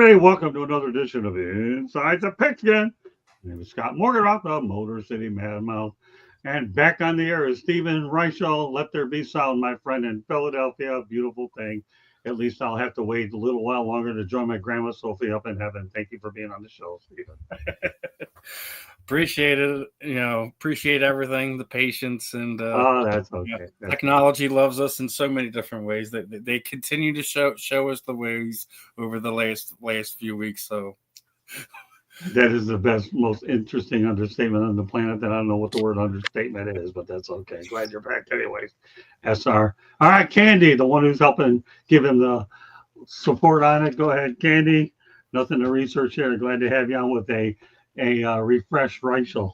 everybody. Welcome to another edition of Inside the Pigskin. My name is Scott Morgan, the Motor City Madmouth. And back on the air is Stephen Reich. Let there be sound, my friend, in Philadelphia. Beautiful thing. At least I'll have to wait a little while longer to join my grandma Sophie up in heaven. Thank you for being on the show, Stephen. Appreciate it. Appreciate everything, the patience, and that's okay. Technology loves us in so many different ways. That they continue to show us the ways over the last few weeks. So that is the best, most interesting understatement on the planet. That I don't know what the word understatement is, but that's okay. Glad you're back, anyways. SR. All right, Candy, the one who's helping give him the support on it. Go ahead, Candy. Nothing to research here. Glad to have you on with a refreshed Reichel.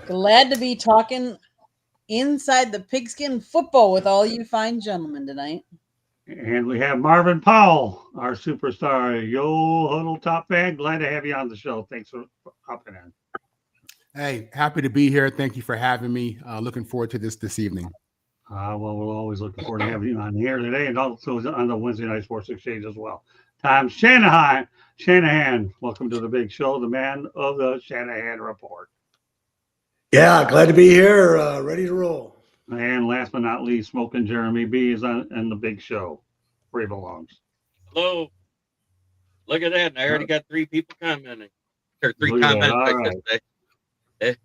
Glad to be talking inside the pigskin football with all you fine gentlemen tonight. And we have Marvin Powell, our superstar, Yo Huddle Top fan. Glad to have you on the show. Thanks for hopping in. Hey, happy to be here. Thank you for having me. Looking forward to this evening. Well, we're always looking forward to having you on here today and also on the Wednesday Night Sports Exchange as well. Tom Shanahan, welcome to the big show, the man of the Shanahan Report. Yeah, glad to be here, ready to roll. And last but not least, Smoking Jeremy B is on the big show where he belongs. Hello. Look at that. I already got 3 people commenting. Or 3 comments, I should say.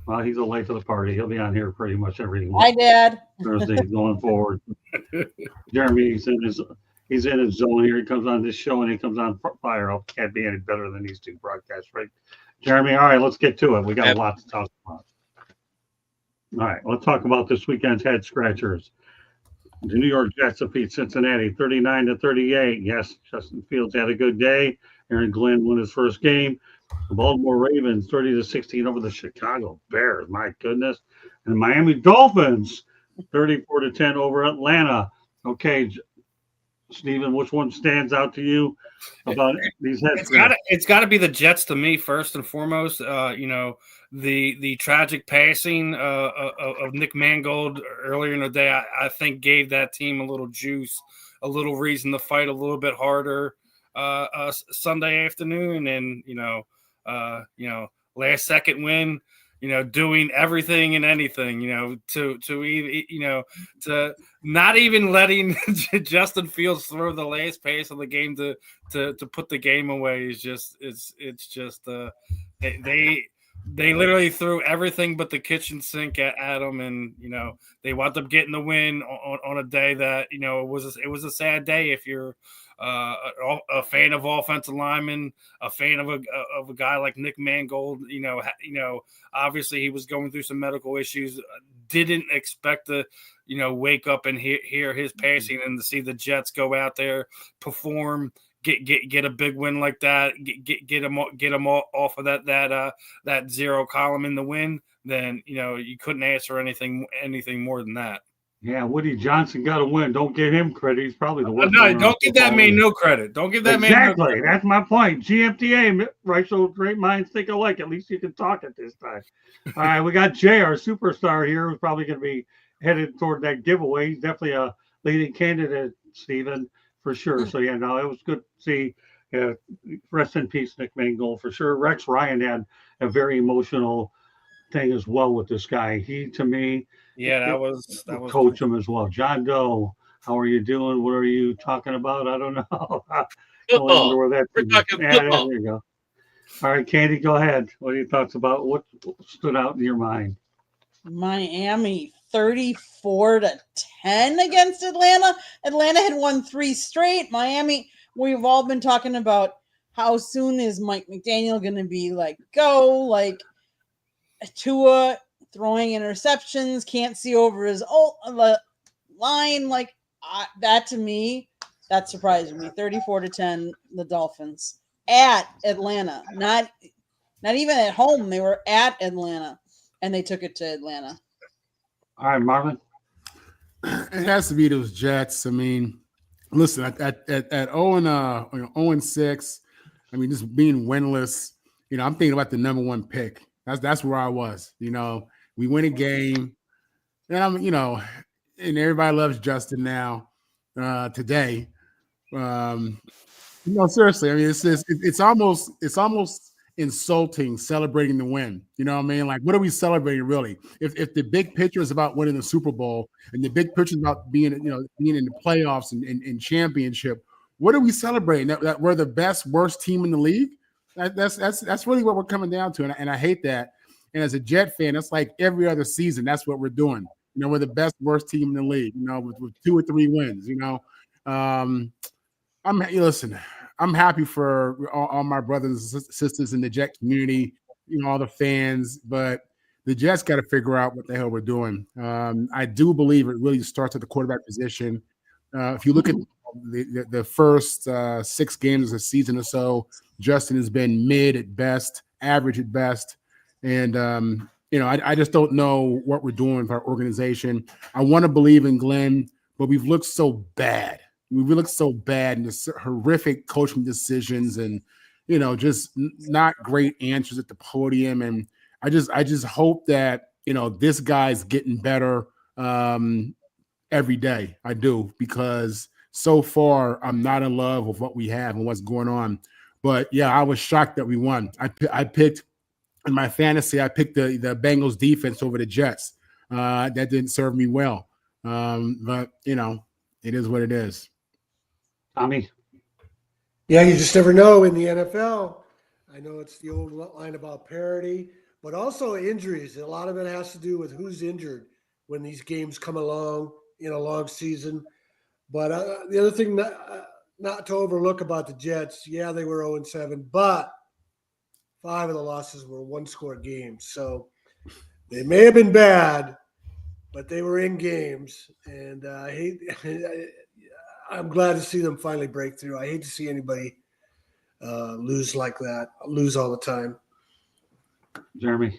Well, he's a life of the party. He'll be on here pretty much every Hi, Dad. Thursday going forward. Jeremy, he's in his zone here. He comes on this show and he comes on fire. Can't be any better than these two broadcasts, right? Jeremy, all right, let's get to it. We got a lot to talk about. All right, let's talk about this weekend's head scratchers. The New York Jets defeat Cincinnati 39-38. Yes, Justin Fields had a good day. Aaron Glenn won his first game. The Baltimore Ravens 30-16 over the Chicago Bears. My goodness. And the Miami Dolphins 34-10 over Atlanta. Okay, Stephen, which one stands out to you about these head scratchers? It's got to be the Jets to me first and foremost. The tragic passing of Nick Mangold earlier in the day, I think gave that team a little juice, a little reason to fight a little bit harder Sunday afternoon. And last second win, doing everything and anything, to not even letting Justin Fields throw the last pass of the game to put the game away is just they literally threw everything but the kitchen sink at them, and they wound up getting the win on a day that it was a sad day if you're a fan of offensive linemen, a fan of a guy like Nick Mangold. Obviously he was going through some medical issues. Didn't expect to wake up and hear his passing, and to see the Jets go out there, perform, get a big win like that, get them off of that zero column in the win, then you couldn't ask for anything more than that. Yeah, Woody Johnson got a win. Don't give him credit. He's probably the worst. No, don't give that man no credit. Don't give that man no credit. Exactly. That's my point. GMTA, right? So great minds think alike. At least you can talk at this time. All right, we got Jay, our superstar here, who's probably going to be headed toward that giveaway. He's definitely a leading candidate, Stephen, for sure. So, yeah, no, it was good to see. Rest in peace, Nick Mangold, for sure. Rex Ryan had a very emotional thing as well with this guy. He, to me, that was coach him as well. John Doe, how are you doing? What are you talking about? I don't know. Football. We're talking football. There you go. All right, Candy, go ahead. What are your thoughts about what stood out in your mind? Miami 34-10 against Atlanta. Atlanta had won 3 straight. Miami, we've all been talking about how soon is Mike McDaniel going to be Tua throwing interceptions, can't see over his line. That to me, that surprised me. 34-10, the Dolphins at Atlanta. Not even at home. They were at Atlanta, and they took it to Atlanta. All right, Marvin. It has to be those Jets. I mean, listen, at 0-6, I mean, just being winless, I'm thinking about the number 1 pick. That's where I was. We win a game, and and everybody loves Justin now today. No, seriously. I mean, it's almost insulting celebrating the win. You know what I mean? Like, what are we celebrating really? If the big picture is about winning the Super Bowl and the big picture is about being in the playoffs and championship, what are we celebrating? That we're the best, worst team in the league? That's really what we're coming down to, and I hate that. And as a Jet fan, it's like every other season. That's what we're doing. You know, we're the best, worst team in the league. You know, with 2 or 3 wins. You know. Listen. I'm happy for all my brothers and sisters in the Jet community, all the fans, but the Jets got to figure out what the hell we're doing. I do believe it really starts at the quarterback position. If you look at the first 6 games of the season or so, Justin has been mid at best, average at best, and I just don't know what we're doing with our organization. I want to believe in Glenn, but we've looked so bad. We look so bad in the horrific coaching decisions and, just not great answers at the podium. And I just hope that, this guy's getting better every day. I do, because so far I'm not in love with what we have and what's going on. But yeah, I was shocked that we won. I picked in my fantasy, I picked the Bengals defense over the Jets. That didn't serve me well. But it is what it is. Tommy? Yeah, you just never know in the NFL. I know it's the old line about parity, but also injuries. A lot of it has to do with who's injured when these games come along in a long season. But the other thing not to overlook about the Jets, yeah, they were 0-7, but 5 of the losses were 1-score games. So they may have been bad, but they were in games. And I'm glad to see them finally break through. I hate to see anybody lose like that, lose all the time. Jeremy?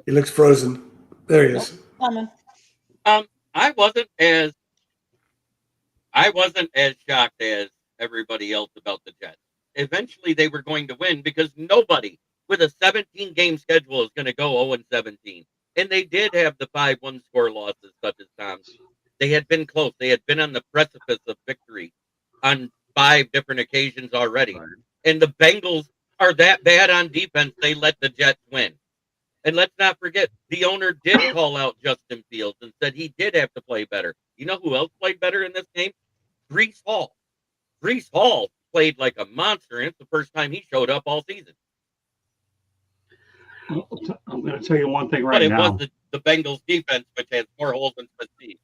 He looks frozen. There he is. Coming. I wasn't as shocked as everybody else about the Jets. Eventually, they were going to win because nobody with a 17-game schedule is going to go 0-17. And they did have the 5 1-score losses, such as Tom's. They had been close. They had been on the precipice of victory on 5 different occasions already. Right. And the Bengals are that bad on defense, they let the Jets win. And let's not forget, the owner did call out Justin Fields and said he did have to play better. You know who else played better in this game? Breece Hall. Breece Hall played like a monster, and it's the first time he showed up all season. I'm going to tell you one thing right now. But it was the Bengals defense, which has more holes than Steve.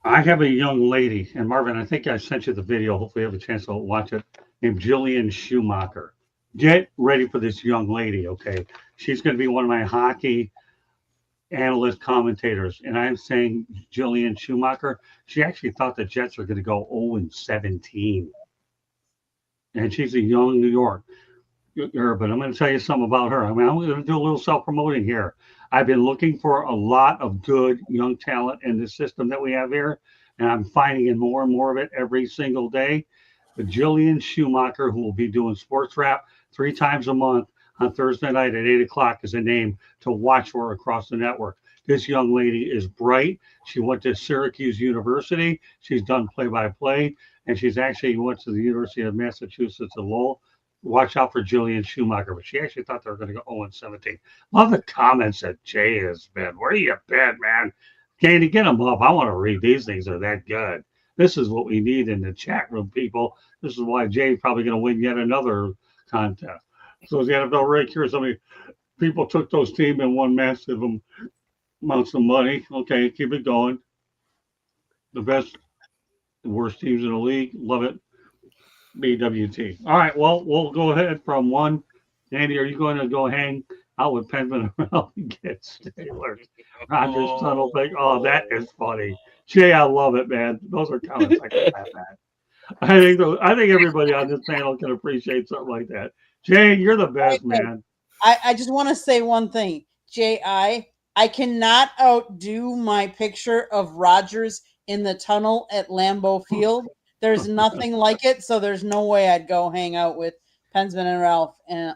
I have a young lady, and Marvin, I think I sent you the video. Hopefully you have a chance to watch it, named Jillian Schumacher. Get ready for this young lady, okay? She's going to be one of my hockey analyst commentators, and I'm saying Jillian Schumacher, she actually thought the Jets were going to go 0-17. And she's a young New York. But I'm going to tell you something about her. I mean, I'm going to do a little self-promoting here. I've been looking for a lot of good young talent in the system that we have here, and I'm finding more and more of it every single day. But Jillian Schumacher, who will be doing sports rap 3 times a month on Thursday night at 8 o'clock, is a name to watch for across the network. This young lady is bright. She went to Syracuse University. She's done play-by-play, and she's actually went to the University of Massachusetts at Lowell. Watch out for Jillian Schumacher, but she actually thought they were going to go 0-17. Love the comments that Jay has been. Where you been, man? Katie, get them up. I want to read these things. They're that good. This is what we need in the chat room, people. This is why Jay's probably going to win yet another contest. So is the NFL Reich here? So many people took those teams and won massive amounts of money. Okay, keep it going. The best, the worst teams in the league. Love it. BWT. All right, well, we'll go ahead from 1. Andy, are you going to go hang out with Penn and get Steelers? Rogers Tunnel thing. Oh, that is funny. Jay, I love it, man. Those are comments I can laugh at. I think everybody on this panel can appreciate something like that. Jay, you're the best, man. I just want to say one thing. Jay, I cannot outdo my picture of Rogers in the tunnel at Lambeau Field. There's nothing like it, so there's no way I'd go hang out with Pensman and Ralph and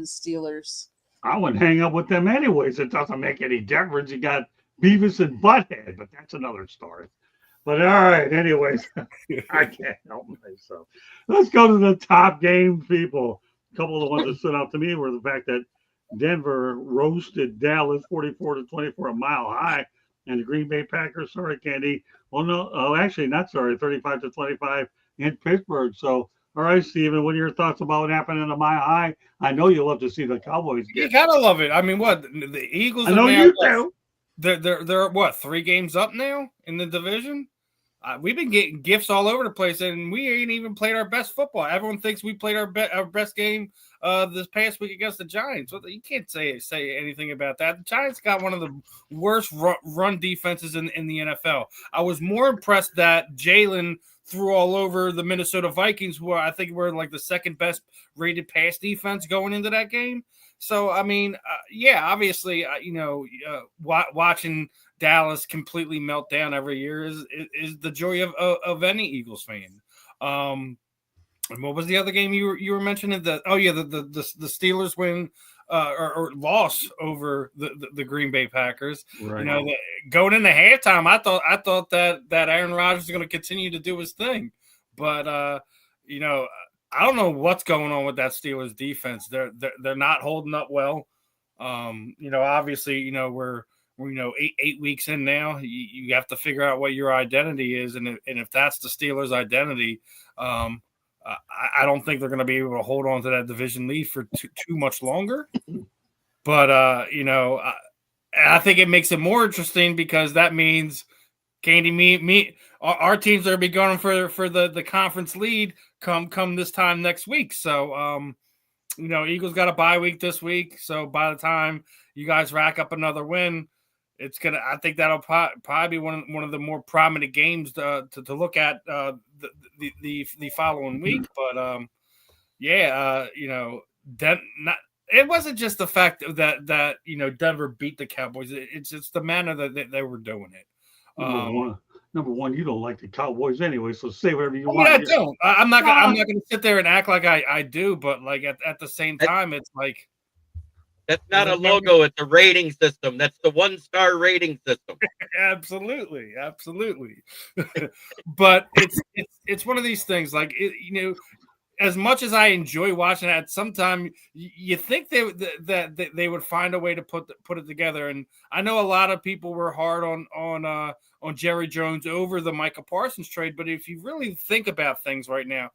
Steelers. I wouldn't hang up with them anyways. It doesn't make any difference. You got Beavis and Butthead, but that's another story. But all right, anyways, I can't help myself. Let's go to the top games, people. A couple of the ones that stood out to me were the fact that Denver roasted Dallas 44-24 a mile high, and the Green Bay Packers, sorry, Candy. Well, no, actually, not sorry, 35-25 in Pittsburgh. So, all right, Steven, what are your thoughts about what happened in a mile high? I know you love to see the Cowboys You get. gotta love it. I mean, what the Eagles? I know you do. They're what 3 games up now in the division. We've been getting gifts all over the place, and we ain't even played our best football. Everyone thinks we played our best game this past week against the Giants. Well, you can't say anything about that. The Giants got one of the worst run defenses in the NFL. I was more impressed that Jalen threw all over the Minnesota Vikings, who I think were like the second best rated pass defense going into that game. So, I mean, yeah, obviously, watching Dallas completely melt down every year is the joy of any Eagles fan. And what was the other game you were mentioning? The Steelers win or loss over the Green Bay Packers. Right. Going into halftime, I thought that Aaron Rodgers was going to continue to do his thing, but I don't know what's going on with that Steelers defense. They're not holding up well. Obviously, we're 8 weeks in now. You have to figure out what your identity is, and if that's the Steelers' identity, I don't think they're going to be able to hold on to that division lead for too much longer. But I think it makes it more interesting because that means Candy, our teams are be going for the conference lead come this time next week. So Eagles got a bye week this week. So by the time you guys rack up another win, I think that'll probably be one of the more prominent games to look at the following week. But it wasn't just the fact that Denver beat the Cowboys. It's just the manner that they were doing it. Number one, you don't like the Cowboys anyway, so say whatever you want. I don't. I'm not going to sit there and act like I do, but like at the same time, it's like that's not a logo; it's a rating system. That's the 1-star rating system. Absolutely. But it's one of these things. Like as much as I enjoy watching it, sometimes you think that they would find a way to put it together. And I know a lot of people were hard on Jerry Jones over the Micah Parsons trade, but if you really think about things right now,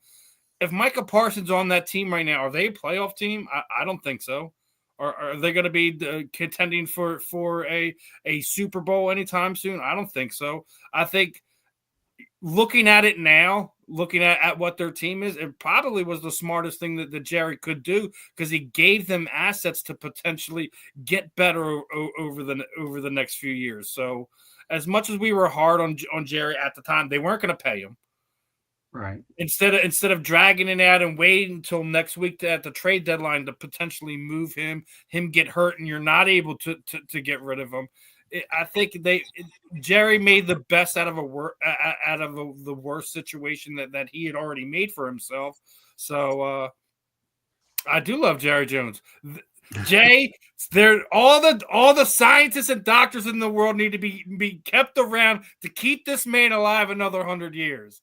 if Micah Parsons on that team right now, are they a playoff team? I don't think so. Or are they going to be contending for a Super Bowl anytime soon? I don't think so. I think looking at it now, looking at what their team is, it probably was the smartest thing that Jerry could do because he gave them assets to potentially get better over the next few years. So as much as we were hard on Jerry at the time, they weren't going to pay him. Right. Instead of dragging it out and waiting until next week at the trade deadline to potentially move him get hurt, and you're not able to get rid of him. I think Jerry made the best out of the worst situation that he had already made for himself. So I do love Jerry Jones. Jay, all the scientists and doctors in the world need to be kept around to keep this man alive another 100 years.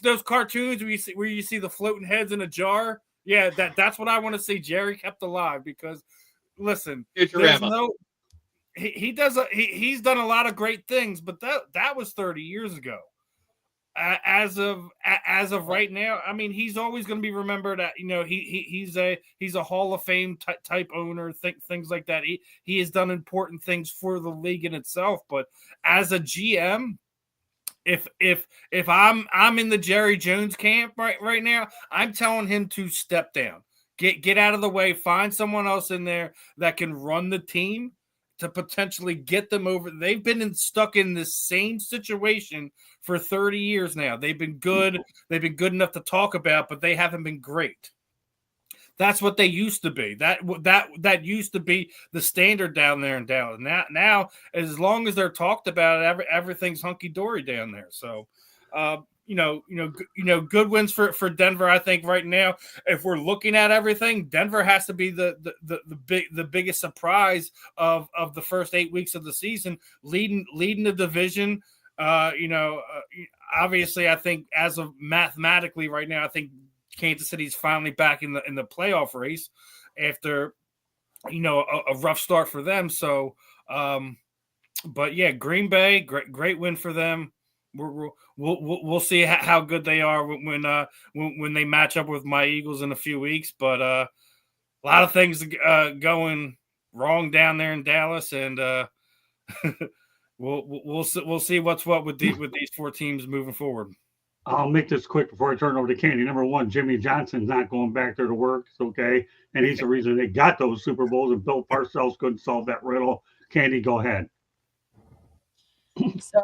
Those cartoons where you see the floating heads in a jar. Yeah, that's what I want to see. Jerry kept alive because, listen, he's done a lot of great things, but that was 30 years ago. As of right now, I mean, he's always going to be remembered. He's a Hall of Fame type owner. Things like that. He has done important things for the league in itself. But as a GM, if I'm in the Jerry Jones camp right now, I'm telling him to step down, get out of the way, find someone else in there that can run the team to potentially get them over. They've been stuck in this same situation for 30 years now. They've been good. They've been good enough to talk about, but they haven't been great. That's what they used to be. That used to be the standard down there in Dallas. Now, as long as they're talked about, everything's hunky dory down there. So, good wins for Denver. I think right now, if we're looking at everything, Denver has to be the biggest surprise of the first 8 weeks of the season, leading the division. Obviously, I think as of mathematically right now, I think Kansas City's finally back in the playoff race after a rough start for them. So, but yeah, Green Bay, great win for them. We'll see how good they are when they match up with my Eagles in a few weeks. But a lot of things going wrong down there in Dallas, and we'll see what's what with these 4 teams moving forward. I'll make this quick before I turn it over to Candy. Number one, Jimmy Johnson's not going back there to work. It's okay. And he's the reason they got those Super Bowls, and Bill Parcells couldn't solve that riddle. Candy, go ahead. So,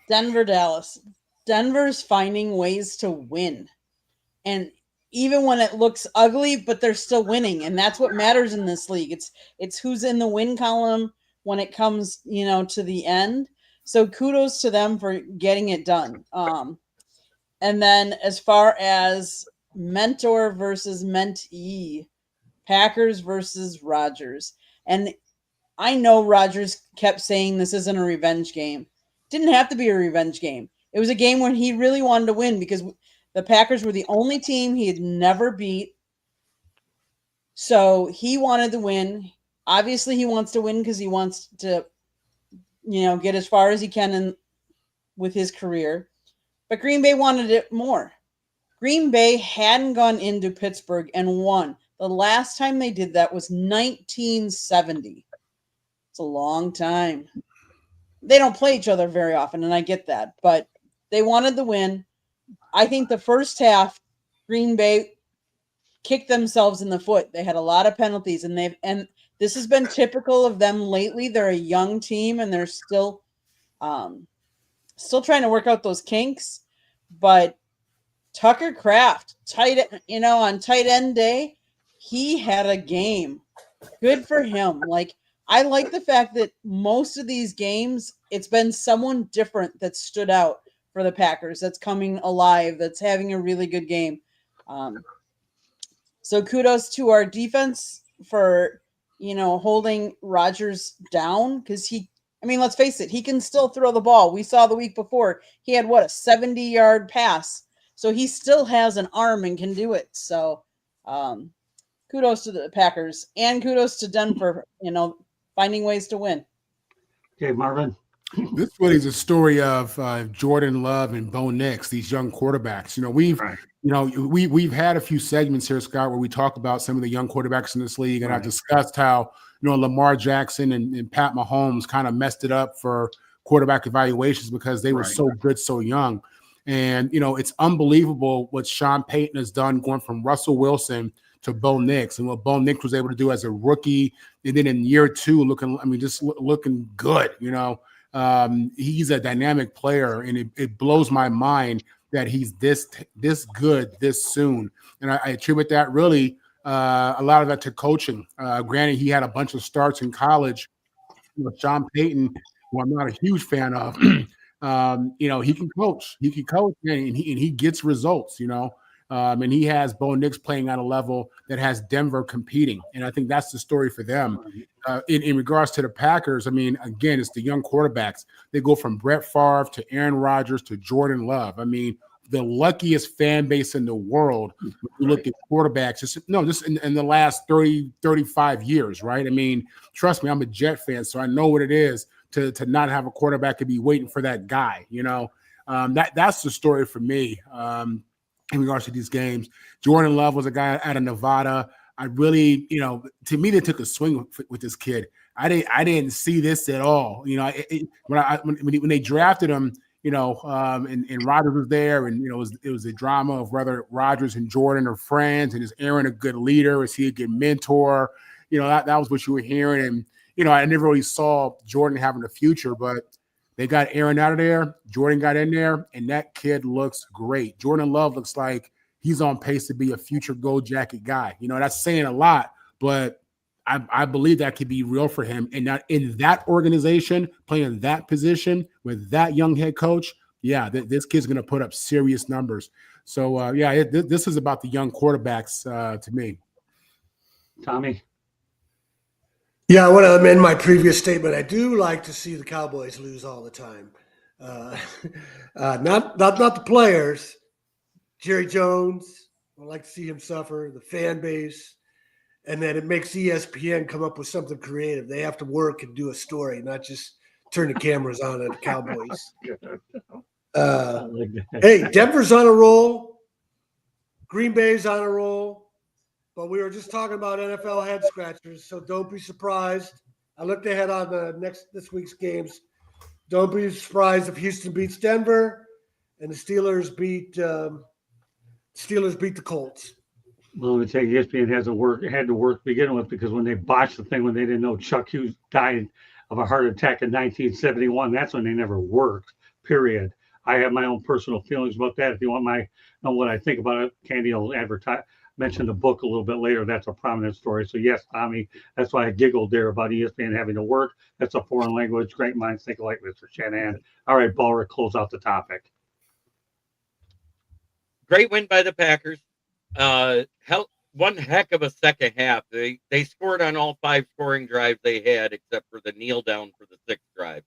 Denver, Dallas. Denver's finding ways to win. And even when it looks ugly, but they're still winning. And that's what matters in this league. It's who's in the win column when it comes, to the end. So kudos to them for getting it done. And then as far as mentor versus mentee, Packers versus Rodgers. And I know Rodgers kept saying this isn't a revenge game. Didn't have to be a revenge game. It was a game when he really wanted to win because the Packers were the only team he had never beat. So he wanted to win. Obviously, he wants to win because he wants to, get as far as he can with his career. But Green Bay wanted it more. Green Bay hadn't gone into Pittsburgh and won. The last time they did that was 1970. It's a long time. They don't play each other very often, and I get that. But they wanted the win. I think the first half, Green Bay kicked themselves in the foot. They had a lot of penalties, and this has been typical of them lately. They're a young team, and they're still trying to work out those kinks. But Tucker Kraft, on tight end day, he had a game. Good for him. I like the fact that most of these games, it's been someone different that stood out for the Packers, that's coming alive, that's having a really good game. So kudos to our defense for, holding Rodgers down because let's face it, he can still throw the ball. We saw the week before he had a 70-yard pass. So he still has an arm and can do it. So kudos to the Packers and kudos to Denver, finding ways to win. Okay, Marvin. This really is a story of Jordan Love and Bo Nix, these young quarterbacks. We've had a few segments here, Scott, where we talk about some of the young quarterbacks in this league, and I've discussed how Lamar Jackson and Pat Mahomes kind of messed it up for quarterback evaluations because they were so good so young. And it's unbelievable what Sean Payton has done, going from Russell Wilson to Bo Nix, and what Bo Nix was able to do as a rookie, and then in year 2, looking good. He's a dynamic player, and it blows my mind that he's this good this soon. And I attribute that really a lot of that to coaching. Granted, he had a bunch of starts in college. Sean Payton, who I'm not a huge fan of, he can coach. He can coach, and he gets results. And he has Bo Nix playing at a level that has Denver competing. And I think that's the story for them. In regards to the Packers, again, it's the young quarterbacks. They go from Brett Favre to Aaron Rodgers to Jordan Love. The luckiest fan base in the world when you look at quarterbacks, just in the last 30, 35 years, right? Trust me, I'm a Jet fan, so I know what it is to not have a quarterback and be waiting for that guy, That's the story for me. In regards to these games, Jordan Love was a guy out of Nevada. I really, to me, they took a swing with this kid. I didn't see this at all. When they drafted him, and Rodgers was there, and it was a drama of whether Rodgers and Jordan are friends, and is Aaron a good leader? Is he a good mentor? That was what you were hearing, and I never really saw Jordan having a future, but they got Aaron out of there. Jordan got in there, and that kid looks great. Jordan Love looks like he's on pace to be a future gold jacket guy. That's saying a lot, but I believe that could be real for him. And not in that organization, playing that position with that young head coach, yeah, this kid's going to put up serious numbers. So, this is about the young quarterbacks to me. Tommy? Yeah, I want to amend my previous statement. I do like to see the Cowboys lose all the time. Not the players. Jerry Jones, I like to see him suffer, the fan base, and then it makes ESPN come up with something creative. They have to work and do a story, not just turn the cameras on at the Cowboys. Hey, Denver's on a roll. Green Bay's on a roll. But we were just talking about NFL head scratchers, so don't be surprised. I looked ahead on this week's games. Don't be surprised if Houston beats Denver and the Steelers beat the Colts. Well, let me tell you, ESPN had to work to begin with, because when they botched the thing when they didn't know Chuck Hughes died of a heart attack in 1971, that's when they never worked, period. I have my own personal feelings about that. If you want know what I think about it, Candy will mention the book a little bit later. That's a prominent story. So yes, Tommy, that's why I giggled there about ESPN having to work. That's a foreign language. Great minds think alike, Mr. Shanahan. All right, Ballrick, close out the topic. Great win by the Packers. One heck of a second half. They scored on all 5 scoring drives they had, except for the kneel down for the 6th drive.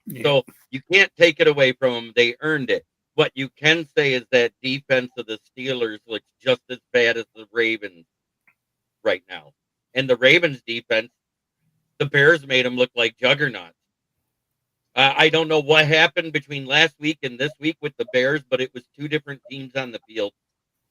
Yeah. So you can't take it away from them. They earned it. What you can say is that defense of the Steelers looks just as bad as the Ravens right now. And the Ravens defense, the Bears made them look like juggernauts. I don't know what happened between last week and this week with the Bears, but it was 2 different teams on the field.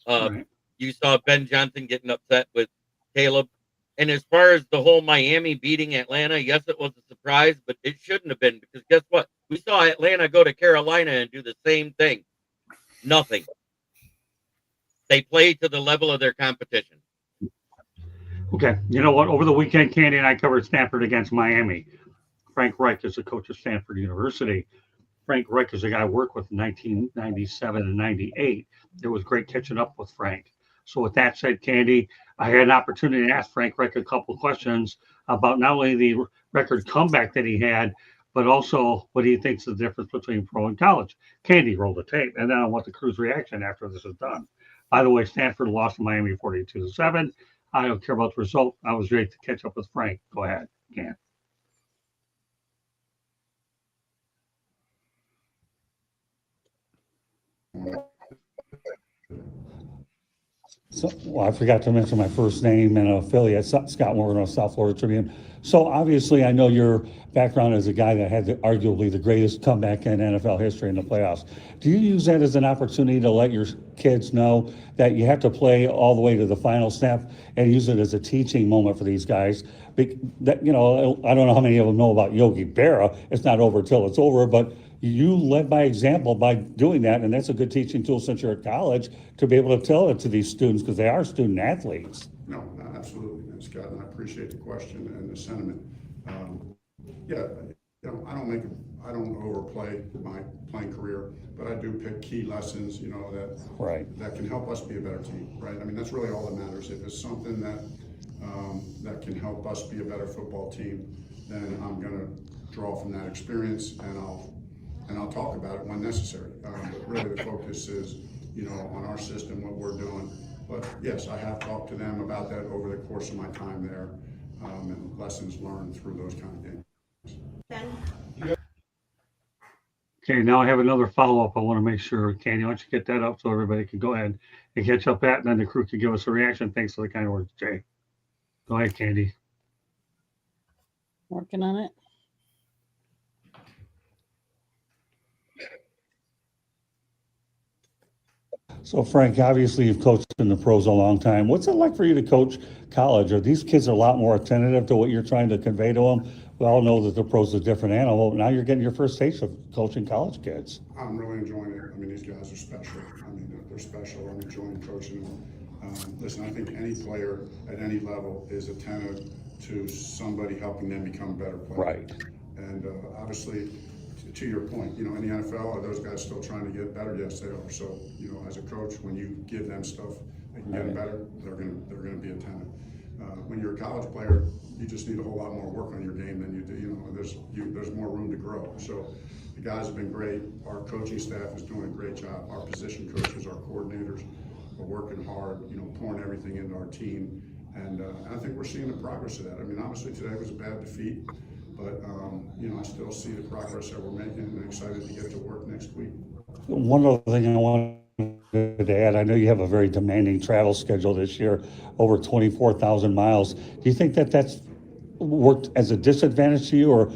Right. You saw Ben Johnson getting upset with Caleb. And as far as the whole Miami beating Atlanta, yes, it was a surprise, but it shouldn't have been, because guess what? We saw Atlanta go to Carolina and do the same thing. Nothing. They play to the level of their competition. Okay. You know what? Over the weekend, Candy and I covered Stanford against Miami. Frank Reich is the coach of Stanford University. Frank Reich is a guy I worked with in 1997 and 98. It was great catching up with Frank. So with that said, Candy, I had an opportunity to ask Frank Reich a couple of questions about not only the record comeback that he had, but also what he thinks is the difference between pro and college. Candy, roll the tape, and then I want the crew's reaction after this is done. By the way, Stanford lost to Miami 42-7. I don't care about the result. I was ready to catch up with Frank. Go ahead, Candy. So, well, I forgot to mention my first name and affiliate, Scott Morgan of South Florida Tribune. So obviously, I know your background as a guy that had arguably the greatest comeback in NFL history in the playoffs. Do you use that as an opportunity to let your kids know that you have to play all the way to the final snap, and use it as a teaching moment for these guys? That, you know, I don't know how many of them know about Yogi Berra. It's not over till it's over, but you led by example by doing that, and that's a good teaching tool since you're at college to be able to tell it to these students, because they are student athletes. No, absolutely, and Scott, and I appreciate the question and the sentiment. I don't overplay my playing career, but I do pick key lessons, you know, that can help us be a better team, right? I mean, that's really all that matters. If it's something that can help us be a better football team, then I'm going to draw from that experience, and I'll talk about it when necessary. But really, the focus is, you know, on our system, what we're doing. But yes, I have talked to them about that over the course of my time there, and lessons learned through those kind of games. Okay, now I have another follow-up. I want to make sure, Candy, why don't you get that up so everybody can go ahead and catch up that, and then the crew can give us a reaction. Thanks for the kind words, Jay. Go ahead, Candy. Working on it. So, Frank, obviously you've coached in the pros a long time. What's it like for you to coach college? Are these kids a lot more attentive to what you're trying to convey to them? We all know that the pros is a different animal. Now you're getting your first taste of coaching college kids. I'm really enjoying it. I mean, these guys are special. I mean, they're special. I'm enjoying coaching them. Listen, I think any player at any level is attentive to somebody helping them become a better player. Right. And obviously, to your point, you know, in the NFL, are those guys still trying to get better? Yes, they are. So, you know, as a coach, when you give them stuff, they can get better. They're going to be attentive. when you're a college player, you just need a whole lot more work on your game than you do. There's more room to grow. So the guys have been great. Our coaching staff is doing a great job. Our position coaches, our coordinators are working hard, pouring everything into our team. And I think we're seeing the progress of that. I mean, obviously today was a bad defeat, but I still see the progress that we're making, and I'm excited to get to work next week. One other thing I wanted to add, I know you have a very demanding travel schedule this year, over 24,000 miles. Do you think that that's worked as a disadvantage to you, or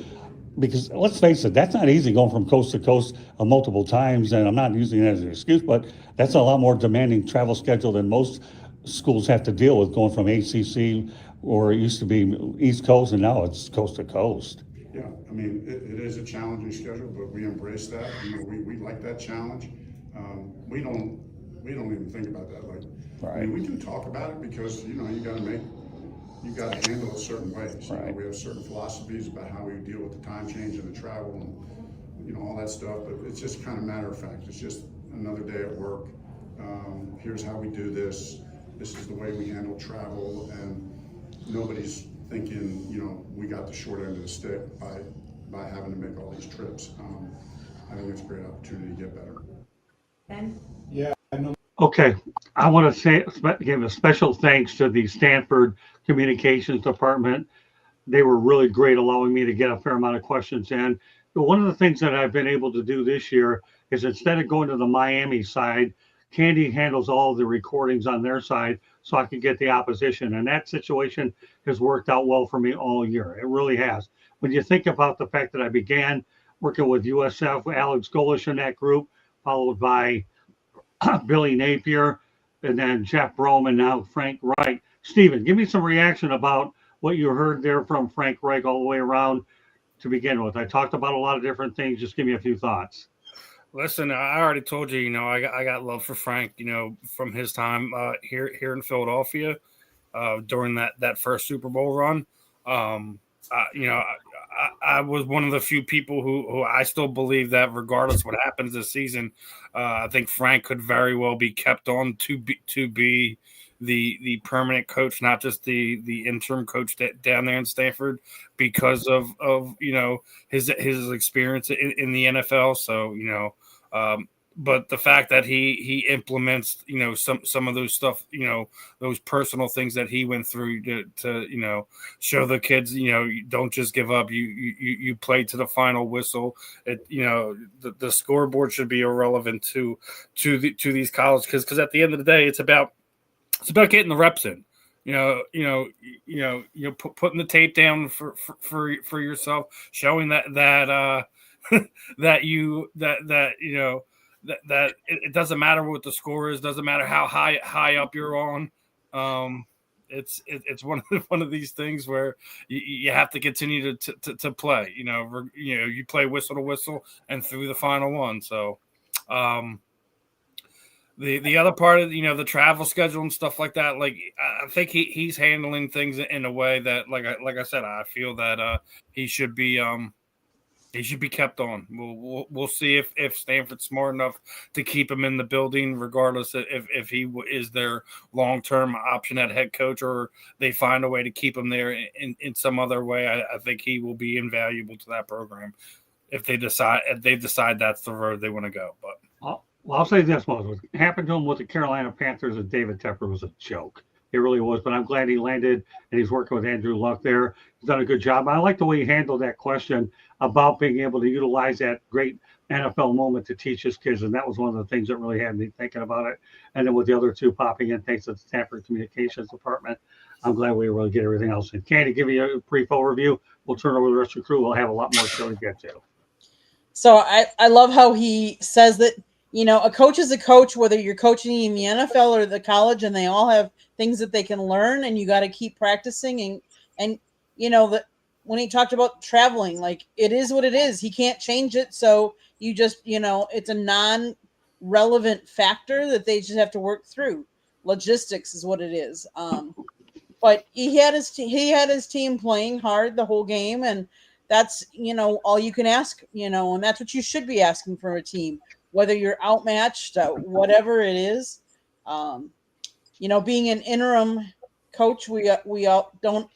because let's face it, that's not easy going from coast to coast multiple times, and I'm not using that as an excuse, but that's a lot more demanding travel schedule than most schools have to deal with, going from ACC, or it used to be East Coast, and now it's coast to coast. Yeah, I mean, it is a challenging schedule, but we embrace that. We like that challenge. We don't even think about that. Right. I mean, we do talk about it because you got to handle it certain ways. Right. We have certain philosophies about how we deal with the time change and the travel and all that stuff. But it's just kind of matter of fact. It's just another day at work. Here's how we do this. This is the way we handle travel, and nobody's thinking, we got the short end of the stick by having to make all these trips. I think it's a great opportunity to get better. Penn? Yeah, I know. Okay, I want to give a special thanks to the Stanford Communications Department. They were really great, allowing me to get a fair amount of questions in. But one of the things that I've been able to do this year is, instead of going to the Miami side, Candy handles all the recordings on their side, so I can get the opposition. And that situation has worked out well for me all year. It really has. When you think about the fact that I began working with USF, Alex Golish in that group, followed by Billy Napier, and then Jeff Brome, and now Frank Reich. Stephen, give me some reaction about what you heard there from Frank Reich all the way around to begin with. I talked about a lot of different things. Just give me a few thoughts. Listen, I already told you, I got love for Frank, from his time here in Philadelphia during that first Super Bowl run. I was one of the few people who I still believe that regardless what happens this season, I think Frank could very well be kept on to be the permanent coach, not just the interim coach down there in Stanford, because of his experience in the NFL. So but the fact that he implements some of those stuff, those personal things that he went through to show the kids, don't just give up. You play to the final whistle. The scoreboard should be irrelevant to these colleges, because at the end of the day, it's about getting the reps in. Putting the tape down for yourself, showing that it doesn't matter what the score is, doesn't matter how high up you're on. It's one of these things where you have to continue to play. You play whistle to whistle and through the final one. So. The other part of the travel schedule and stuff like that, I think he's handling things in a way that, like I said, I feel that he should be kept on. We'll see if Stanford's smart enough to keep him in the building, regardless if he is their long-term option at head coach, or they find a way to keep him there in some other way. I think he will be invaluable to that program if they decide that's the road they want to go. But. Well, I'll say this much. What happened to him with the Carolina Panthers and David Tepper was a joke. It really was. But I'm glad he landed, and he's working with Andrew Luck there. He's done a good job. I like the way he handled that question about being able to utilize that great NFL moment to teach his kids. And that was one of the things that really had me thinking about it. And then with the other two popping in, thanks to the Stanford Communications Department, I'm glad we were able to get everything else in. Candy, give you a brief overview. We'll turn over the rest of the crew. We'll have a lot more show to get to. So I love how he says that, a coach is a coach, whether you're coaching in the NFL or the college, and they all have things that they can learn, and you got to keep practicing. And that when he talked about traveling, it is what it is. He can't change it. So you just, it's a non-relevant factor that they just have to work through. Logistics is what it is. But he had his team playing hard the whole game, and that's, all you can ask, and that's what you should be asking from a team. Whether you're outmatched, whatever it is, being an interim coach, we all don't.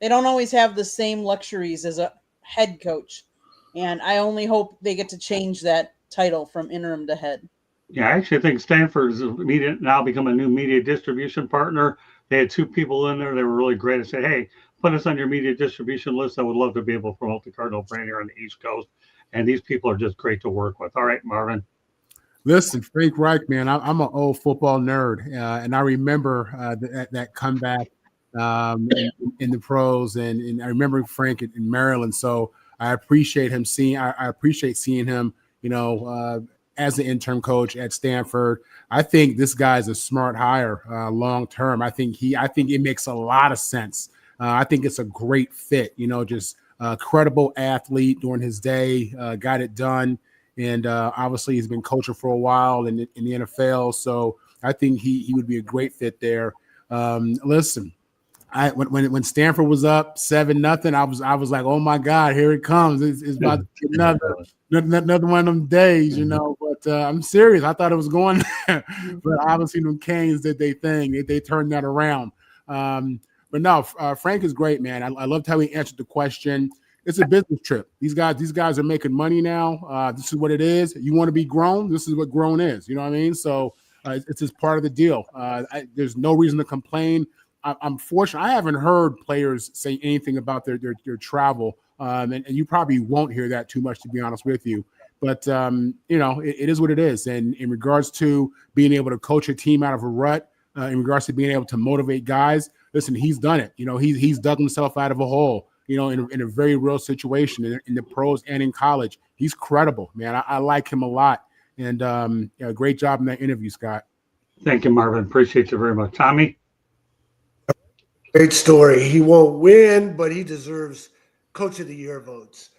They don't always have the same luxuries as a head coach, and I only hope they get to change that title from interim to head. Yeah, I actually think Stanford is now become a new media distribution partner. They had two people in there that were really great and said, hey, put us on your media distribution list. I would love to be able to promote the Cardinal brand here on the East Coast. And these people are just great to work with. All right, Marvin. Listen, Frank Reich, man, I'm an old football nerd, and I remember that comeback in the pros, and I remember Frank in Maryland. So I appreciate him seeing. I appreciate seeing him, as an interim coach at Stanford. I think this guy's a smart hire long term. I think it makes a lot of sense. I think it's a great fit. Just a credible athlete during his day, got it done. And obviously he's been coaching for a while in the NFL, so I think he would be a great fit there. Listen, when Stanford was up 7-0, I was like, oh my God, here it comes! It's about to be another one of them days, But I'm serious. I thought it was going there, but obviously them Canes did their thing. They turned that around. But no, Frank is great, man. I loved how he answered the question. It's a business trip. These guys are making money now. This is what it is. You want to be grown? This is what grown is. You know what I mean? So it's just part of the deal. There's no reason to complain. I'm fortunate. I haven't heard players say anything about their travel, and you probably won't hear that too much, to be honest with you. But it is what it is. And in regards to being able to coach a team out of a rut, in regards to being able to motivate guys, listen, he's done it. He's dug himself out of a hole. In a very real situation in the pros and in college. He's credible, man. I like him a lot. And great job in that interview, Scott. Thank you, Marvin. Appreciate you very much. Tommy? Great story. He won't win, but he deserves Coach of the Year votes.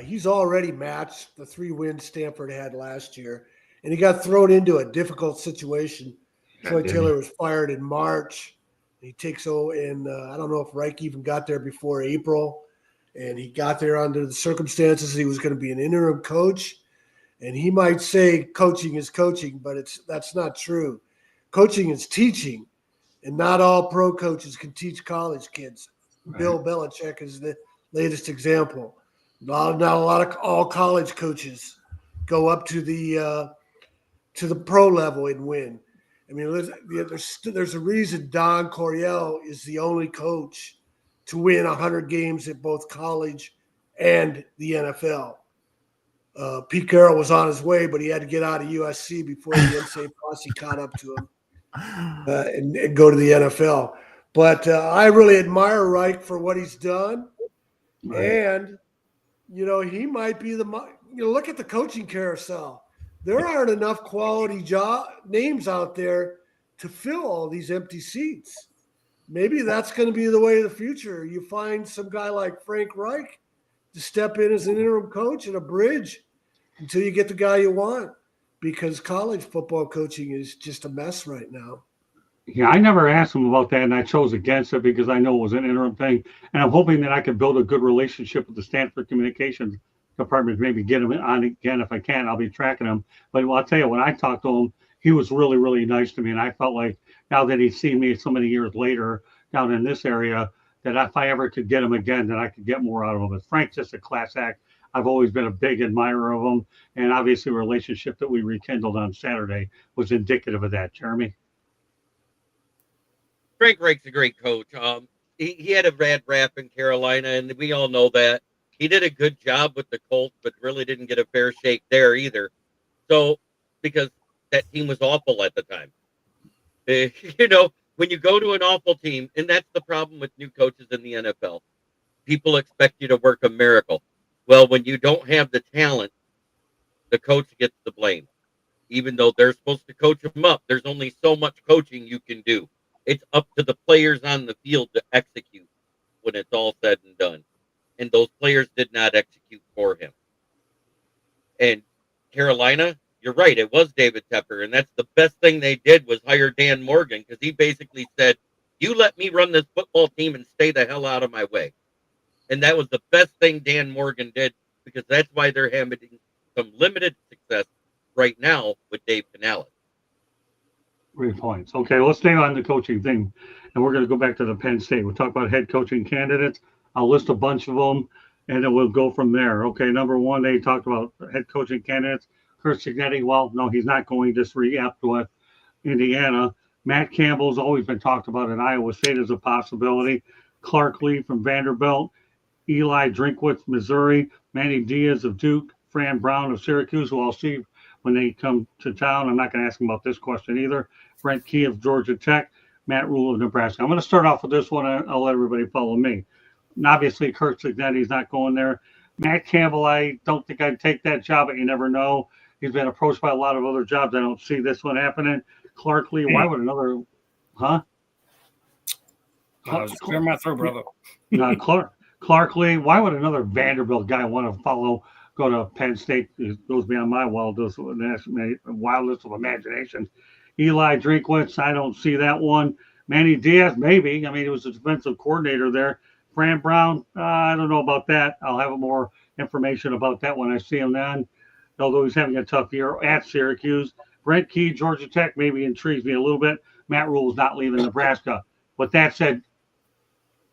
He's already matched the 3 wins Stanford had last year, and he got thrown into a difficult situation. Troy Taylor was fired in March. He takes over, and I don't know if Reich even got there before April, and he got there under the circumstances he was going to be an interim coach. And he might say coaching is coaching, but that's not true. Coaching is teaching, and not all pro coaches can teach college kids. Right. Bill Belichick is the latest example. Not a lot of all college coaches go up to the pro level and win. I mean, there's a reason Don Coryell is the only coach to win 100 games at both college and the NFL. Pete Carroll was on his way, but he had to get out of USC before the NCAA posse caught up to him and go to the NFL. But I really admire Reich for what he's done. Right. And, he might be look at the coaching carousel. There aren't enough quality names out there to fill all these empty seats. Maybe that's going to be the way of the future. You find some guy like Frank Reich to step in as an interim coach and a bridge until you get the guy you want, because college football coaching is just a mess right now. Yeah, I never asked him about that, and I chose against it because I know it was an interim thing. And I'm hoping that I could build a good relationship with the Stanford Communications Department, maybe get him on again. If I can, I'll be tracking him. But I'll tell you, when I talked to him, he was really, really nice to me. And I felt like now that he's seen me so many years later down in this area, that if I ever could get him again, then I could get more out of him. But Frank's just a class act. I've always been a big admirer of him. And obviously, the relationship that we rekindled on Saturday was indicative of that. Jeremy? Frank Reich's a great coach. He had a bad rap in Carolina, and we all know that. He did a good job with the Colts, but really didn't get a fair shake there either. So, because that team was awful at the time. When you go to an awful team, and that's the problem with new coaches in the NFL. People expect you to work a miracle. Well, when you don't have the talent, the coach gets the blame. Even though they're supposed to coach them up, there's only so much coaching you can do. It's up to the players on the field to execute when it's all said and done. And those players did not execute for him. And Carolina, you're right, it was David Tepper. And that's the best thing they did was hire Dan Morgan, because he basically said, you let me run this football team and stay the hell out of my way. And that was the best thing Dan Morgan did, because that's why they're having some limited success right now with Dave Canales. 3 points. Okay, let's stay on the coaching thing, and we're going to go back to the Penn State. We'll talk about head coaching candidates. I'll list a bunch of them, and then we'll go from there. Okay, number one, they talked about head coaching candidates. Kurt Cignetti, well, no, he's not going. Just re-upped with Indiana. Matt Campbell's always been talked about in Iowa State as a possibility. Clark Lee from Vanderbilt. Eli Drinkwitz, Missouri. Manny Diaz of Duke. Fran Brown of Syracuse, who I'll see when they come to town. I'm not going to ask them about this question either. Brent Key of Georgia Tech. Matt Rule of Nebraska. I'm going to start off with this one. I'll let everybody follow me. And obviously, Kurt Cignetti's not going there. Matt Campbell, I don't think I'd take that job, but you never know. He's been approached by a lot of other jobs. I don't see this one happening. Clark Lee, why would another, huh? Clear my throat, brother. Clark Lee, why would another Vanderbilt guy want to go to Penn State? It goes beyond my wildest of imagination. Eli Drinkwitz, I don't see that one. Manny Diaz, maybe. I mean, he was a defensive coordinator there. Fran Brown, I don't know about that. I'll have more information about that when I see him then, although he's having a tough year at Syracuse. Brent Key, Georgia Tech, maybe intrigues me a little bit. Matt Rule's not leaving Nebraska. With that said,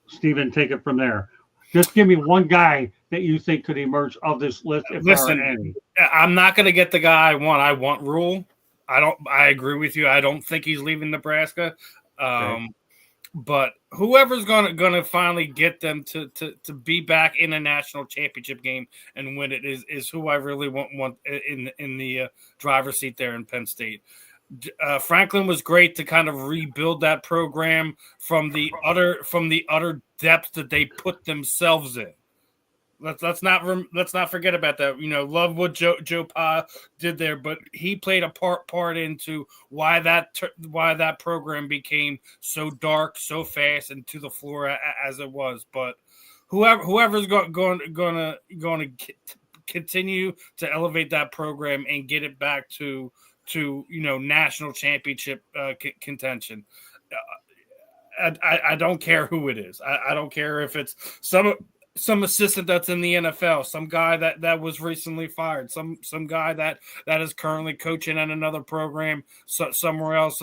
Stephen, take it from there. Just give me one guy that you think could emerge of this list, if there are any. I'm not going to get the guy I want. I want Rule. I agree with you. I don't think he's leaving Nebraska. Okay. But whoever's gonna finally get them to be back in a national championship game and win it is who I really want in the driver's seat there in Penn State. Franklin was great to kind of rebuild that program from the utter depths that they put themselves in. Let's not forget about that. You know, love what Joe Pa did there, but he played a part into why that program became so dark, so fast, and to the floor as it was. But whoever's going to continue to elevate that program and get it back to national championship contention. I don't care who it is. I don't care if it's some assistant that's in the NFL, some guy that was recently fired, some guy that is currently coaching at another program somewhere else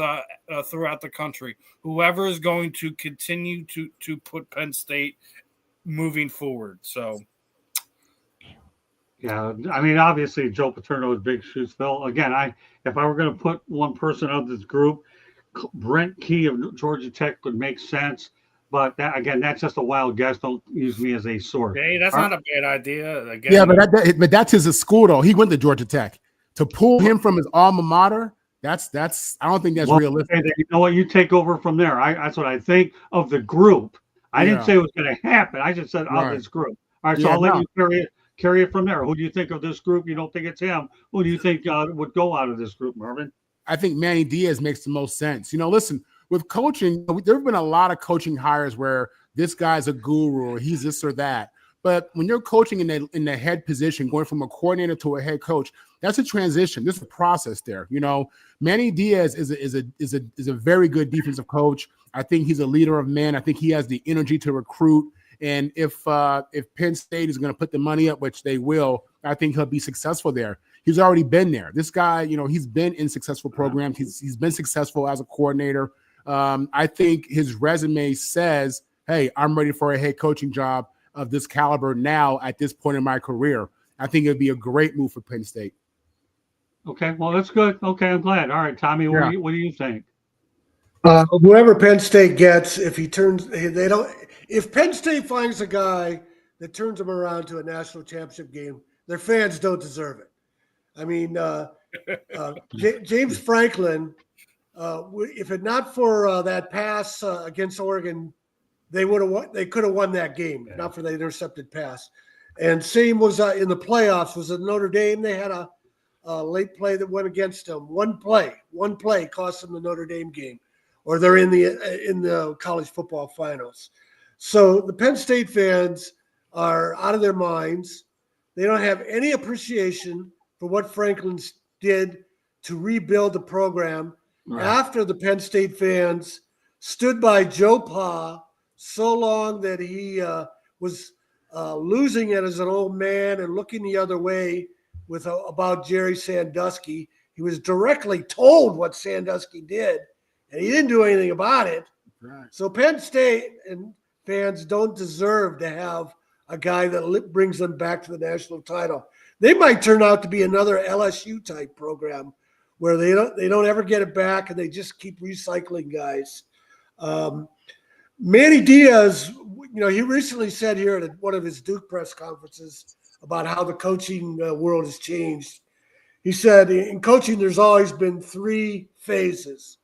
throughout the country. Whoever is going to continue to put Penn State moving forward. So, yeah, I mean, obviously Joe Paterno is big shoes fill. Again, if I were going to put one person of this group, Brent Key of Georgia Tech would make sense. But that's just a wild guess. Don't use me as a source. Hey, that's not a bad idea. Again, yeah, but that's his school though. He went to Georgia Tech. To pull him from his alma mater, that's I don't think that's realistic. Okay, you know what? You take over from there. That's what I think of the group. I didn't say it was going to happen. I just said of this group. All right, so I'll let you carry it from there. Who do you think of this group? You don't think it's him. Who do you think would go out of this group, Marvin? I think Manny Diaz makes the most sense. Listen. With coaching, there have been a lot of coaching hires where this guy's a guru or he's this or that. But when you're coaching in the head position, going from a coordinator to a head coach, that's a transition. There's a process there. Manny Diaz is a very good defensive coach. I think he's a leader of men. I think he has the energy to recruit. And if Penn State is going to put the money up, which they will, I think he'll be successful there. He's already been there. This guy, he's been in successful programs. He's been successful as a coordinator. I think his resume says, hey, I'm ready for a head coaching job of this caliber now at this point in my career. I think it'd be a great move for Penn State. Okay, well, that's good. Okay, I'm glad. All right, Tommy, what do you think? Whoever Penn State gets, if Penn State finds a guy that turns them around to a national championship game, their fans don't deserve it. I mean, James Franklin, if it not for that pass against Oregon, they would have won. They could have won that game, not for the intercepted pass. And same was in the playoffs. Was at Notre Dame. They had a late play that went against them. One play cost them the Notre Dame game, or they're in the college football finals. So the Penn State fans are out of their minds. They don't have any appreciation for what Franklin did to rebuild the program. Right. After the Penn State fans stood by Joe Pa so long that he was losing it as an old man and looking the other way about Jerry Sandusky. He was directly told what Sandusky did, and he didn't do anything about it. Right. So Penn State and fans don't deserve to have a guy that brings them back to the national title. They might turn out to be another LSU type program where they don't ever get it back and they just keep recycling guys. Manny Diaz, he recently said here at one of his Duke press conferences about how the coaching world has changed. He said, in coaching, there's always been 3 phases.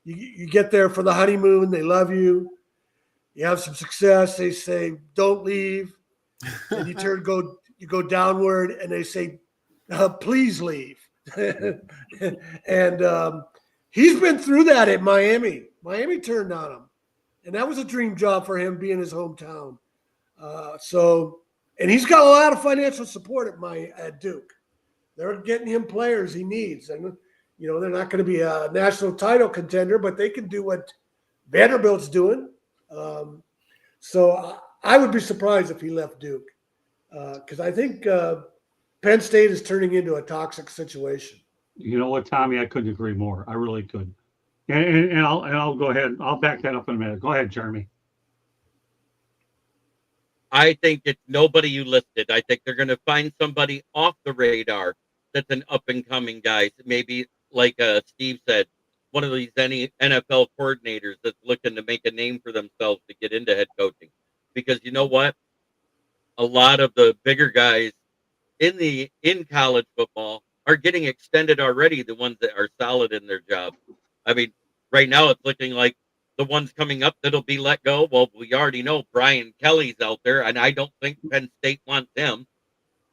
You get there for the honeymoon, they love you. You have some success, they say, don't leave. And you go downward, and they say, please leave. And he's been through that at Miami. Miami turned on him. And that was a dream job for him, being his hometown. And he's got a lot of financial support at Duke. They're getting him players he needs. And, they're not going to be a national title contender, but they can do what Vanderbilt's doing. So I would be surprised if he left Duke, because I think Penn State is turning into a toxic situation. You know what, Tommy? I couldn't agree more. I really could. And I'll go ahead. I'll back that up in a minute. Go ahead, Jeremy. I think it's nobody you listed. I think they're going to find somebody off the radar that's an up-and-coming guy. Maybe, like Steve said, one of these NFL coordinators that's looking to make a name for themselves to get into head coaching. Because you know what? A lot of the bigger guys in college football are getting extended already, the ones that are solid in their job. I mean, right now it's looking like the ones coming up that'll be let go. Well, we already know Brian Kelly's out there, and I don't think Penn State wants him.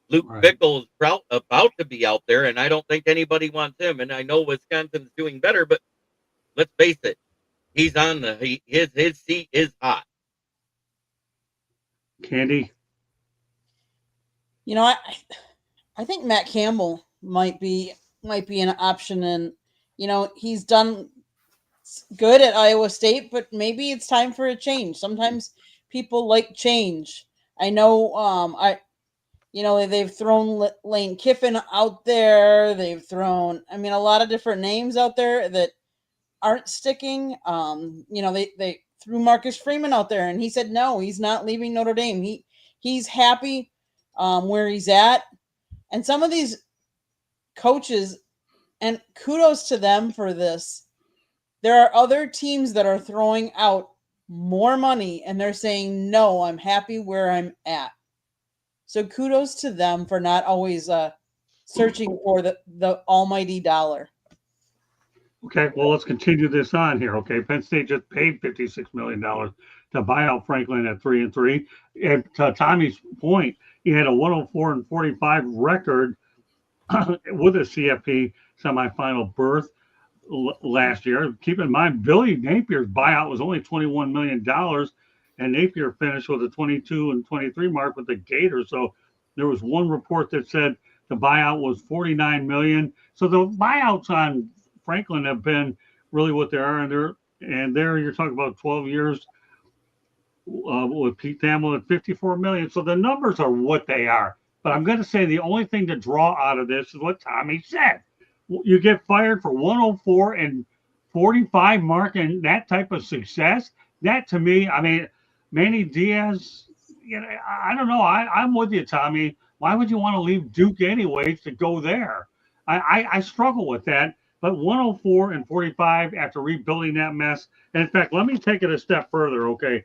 Luke Fickell is about to be out there, and I don't think anybody wants him. And I know Wisconsin's doing better, but let's face it, he's on his seat is hot. Candy. I think Matt Campbell might be an option, and he's done good at Iowa State, but maybe it's time for a change. Sometimes people like change. I know they've thrown Lane Kiffin out there. They've thrown, a lot of different names out there that aren't sticking. They threw Marcus Freeman out there, and he said no, he's not leaving Notre Dame. He's happy where he's at. And some of these coaches, and kudos to them for this, there are other teams that are throwing out more money, and they're saying, no, I'm happy where I'm at. So kudos to them for not always searching for the almighty dollar. Okay, well, let's continue this on here. Okay, Penn State just paid $56 million to buy out Franklin at 3-3. And to Tommy's point, he had a 104-45 record with a CFP semifinal berth last year. Keep in mind, Billy Napier's buyout was only $21 million, and Napier finished with a 22-23 mark with the Gators. So there was one report that said the buyout was $49 million. So the buyouts on Franklin have been really what they are, and there you're talking about 12 years with Pete Thamel at $54 million. So the numbers are what they are. But I'm going to say the only thing to draw out of this is what Tommy said. You get fired for 104-45 mark and that type of success. That to me, Manny Diaz, I don't know. I'm with you, Tommy. Why would you want to leave Duke anyways to go there? I struggle with that. But 104-45 after rebuilding that mess. And in fact, let me take it a step further, okay?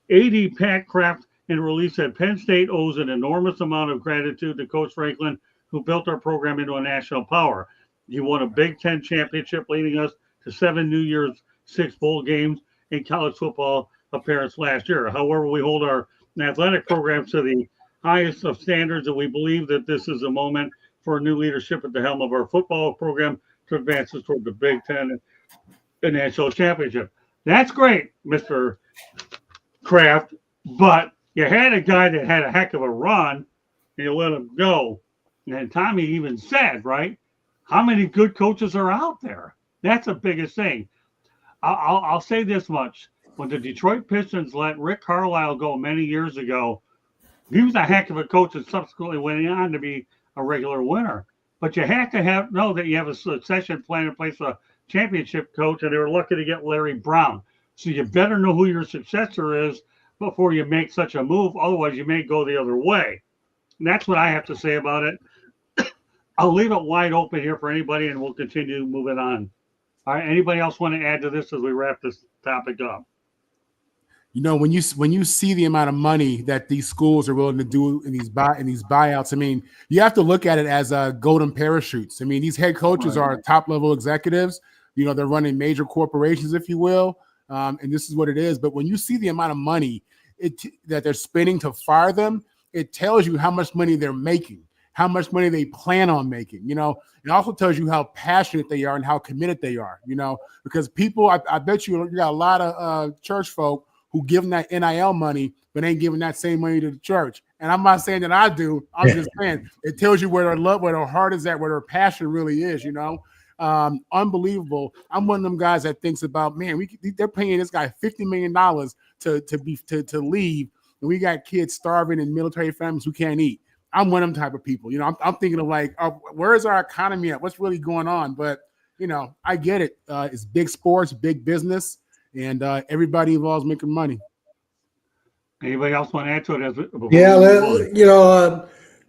AD Pat Kraft in a release said Penn State owes an enormous amount of gratitude to Coach Franklin, who built our program into a national power. He won a Big Ten championship, leading us to 7 New Year's 6 bowl games in college football appearance last year. However, we hold our athletic programs to the highest of standards, and we believe that this is a moment for a new leadership at the helm of our football program to advance us toward the Big Ten and national championship. That's great, Mr. Kraft, but you had a guy that had a heck of a run, and you let him go. And Tommy even said, right, how many good coaches are out there? That's the biggest thing. I'll say this much. When the Detroit Pistons let Rick Carlisle go many years ago, he was a heck of a coach and subsequently went on to be a regular winner. But you have to know that you have a succession plan in place championship coach, and they were lucky to get Larry Brown. So you better know who your successor is before you make such a move. Otherwise, you may go the other way. And that's what I have to say about it. I'll leave it wide open here for anybody, and we'll continue moving on. All right. Anybody else want to add to this as we wrap this topic up? When you see the amount of money that these schools are willing to do in these buyouts, I mean, you have to look at it as golden parachutes. I mean, these head coaches are top level executives. They're running major corporations, if you will, and this is what it is. But when you see the amount of money that they're spending to fire them, it tells you how much money they're making, how much money they plan on making. It also tells you how passionate they are and how committed they are. Because people, I bet you got a lot of church folk who give them that NIL money, but ain't giving that same money to the church. And I'm not saying that I do. I'm just saying it tells you where their love, where their heart is at, where their passion really is, Unbelievable. I'm one of them guys that thinks about, man, they're paying this guy $50 million to leave, and we got kids starving in military families who can't eat. I'm one of them type of people. I'm thinking of like, where is our economy at? What's really going on? But, I get it. It's big sports, big business. And everybody involved making money. Anybody else want to add to it?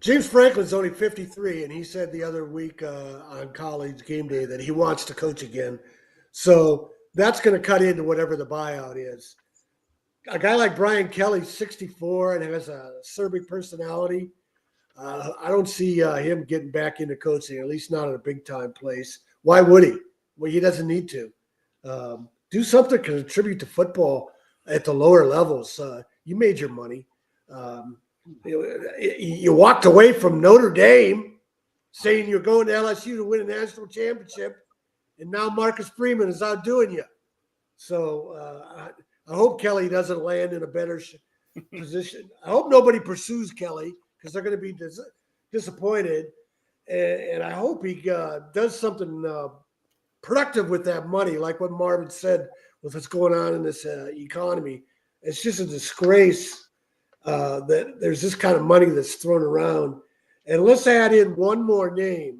James Franklin's only 53, and he said the other week on College Game Day that he wants to coach again. So that's going to cut into whatever the buyout is. A guy like Brian Kelly, 64, and has a acerbic personality. I don't see him getting back into coaching, at least not at a big-time place. Why would he? Well, he doesn't need to. Do something to contribute to football at the lower levels. You made your money. You walked away from Notre Dame saying you're going to LSU to win a national championship, and now Marcus Freeman is outdoing you. So I hope Kelly doesn't land in a better position. I hope nobody pursues Kelly because they're going to be disappointed. And I hope he does something productive with that money, like what Marvin said with what's going on in this economy. It's just a disgrace that there's this kind of money that's thrown around. And let's add in one more name,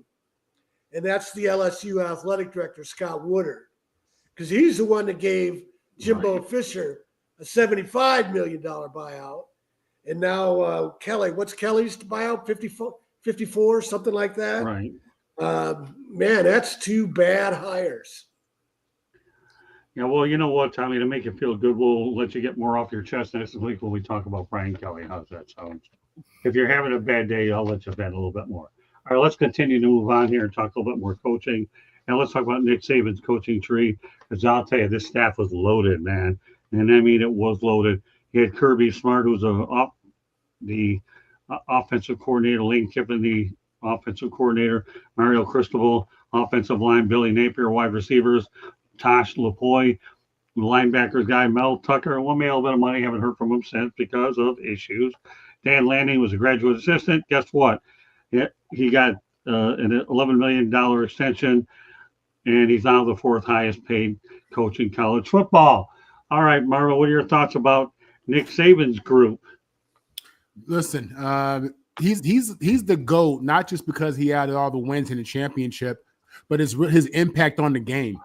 and that's the LSU athletic director, Scott Woodard, because he's the one that gave Jimbo Fisher a $75 million buyout. And now Kelly, what's Kelly's buyout? 54, something like that? Right. Man, that's two bad hires. Yeah, well, you know what, Tommy, to make you feel good, we'll let you get more off your chest next week when we talk about Brian Kelly. How's that sound? If you're having a bad day, I'll let you vent a little bit more. All right, let's continue to move on here and talk a little bit more coaching. And let's talk about Nick Saban's coaching tree, because I'll tell you, this staff was loaded, man. And I mean, it was loaded. He had Kirby Smart, who's the offensive coordinator, Lane Kiffin, the offensive coordinator, Mario Cristobal, offensive line, Billy Napier, wide receivers, Tosh Lapoy, linebackers guy, Mel Tucker, and one made a little bit of money. Haven't heard from him since because of issues. Dan Lanning was a graduate assistant. Guess what? He got an $11 million extension, and he's now the fourth highest paid coach in college football. All right, Marvel, what are your thoughts about Nick Saban's group? Listen, he's the GOAT, not just because he added all the wins in the championship, but his impact on the game,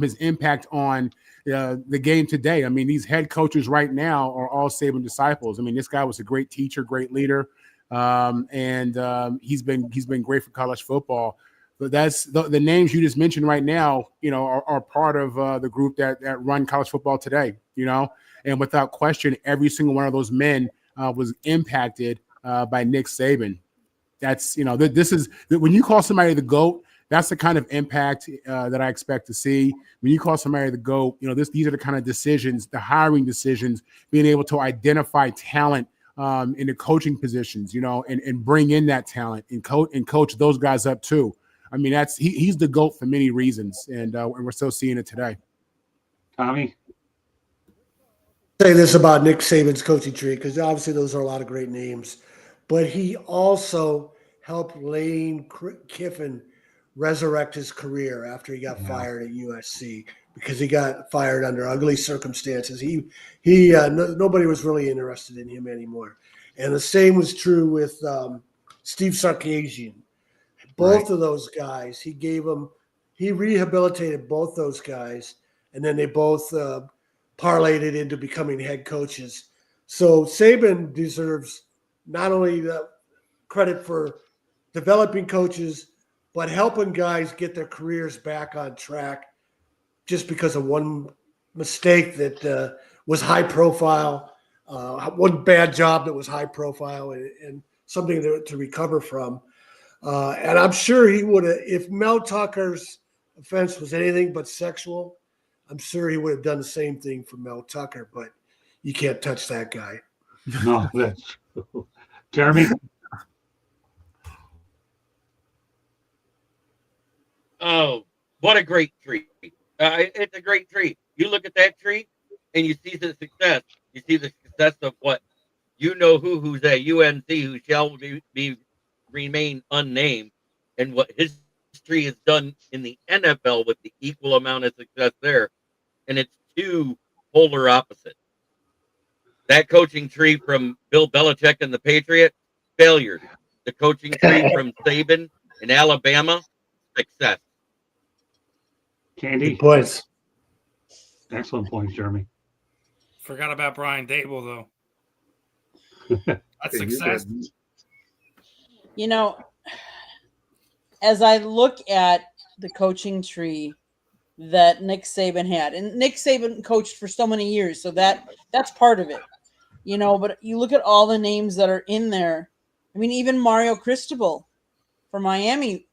his impact on the game today. I mean, these head coaches right now are all Saban disciples. I mean, this guy was a great teacher, great leader, and he's been great for college football. But that's the names you just mentioned right now, are part of the group that run college football today, and without question, every single one of those men was impacted by Nick Saban. That's, this is when you call somebody the GOAT, that's the kind of impact that I expect to see. When you call somebody the GOAT, these are the kind of decisions, the hiring decisions, being able to identify talent in the coaching positions, and bring in that talent and coach those guys up too. I mean, he's the GOAT for many reasons, and we're still seeing it today. Tommy? Say this about Nick Saban's coaching tree, because obviously those are a lot of great names, but he also helped Lane Kiffin resurrect his career after he got fired at USC, because he got fired under ugly circumstances. Nobody was really interested in him anymore. And the same was true with Steve Sarkisian. Both of those guys, he gave them he rehabilitated both those guys, and then they both parlayed it into becoming head coaches. So Saban deserves not only the credit for developing coaches, but helping guys get their careers back on track just because of one mistake that was high profile, one bad job that was high profile, and something to recover from. And I'm sure he would have, if Mel Tucker's offense was anything but sexual, I'm sure he would have done the same thing for Mel Tucker, but you can't touch that guy. No, that's true. Jeremy? Oh, what a great tree. It's a great tree. You look at that tree and you see the success. You see the success of what who's at UNC who shall remain unnamed, and what his tree has done in the NFL with the equal amount of success there. And it's two polar opposites. That coaching tree from Bill Belichick and the Patriots, failure. The coaching tree from Saban in Alabama, success. Candy? Good points. Excellent points, Jeremy. Forgot about Brian Dable, though. That's success. You know, as I look at the coaching tree that Nick Saban had, and Nick Saban coached for so many years, so that's part of it. You know, but you look at all the names that are in there. I mean, even Mario Cristobal for Miami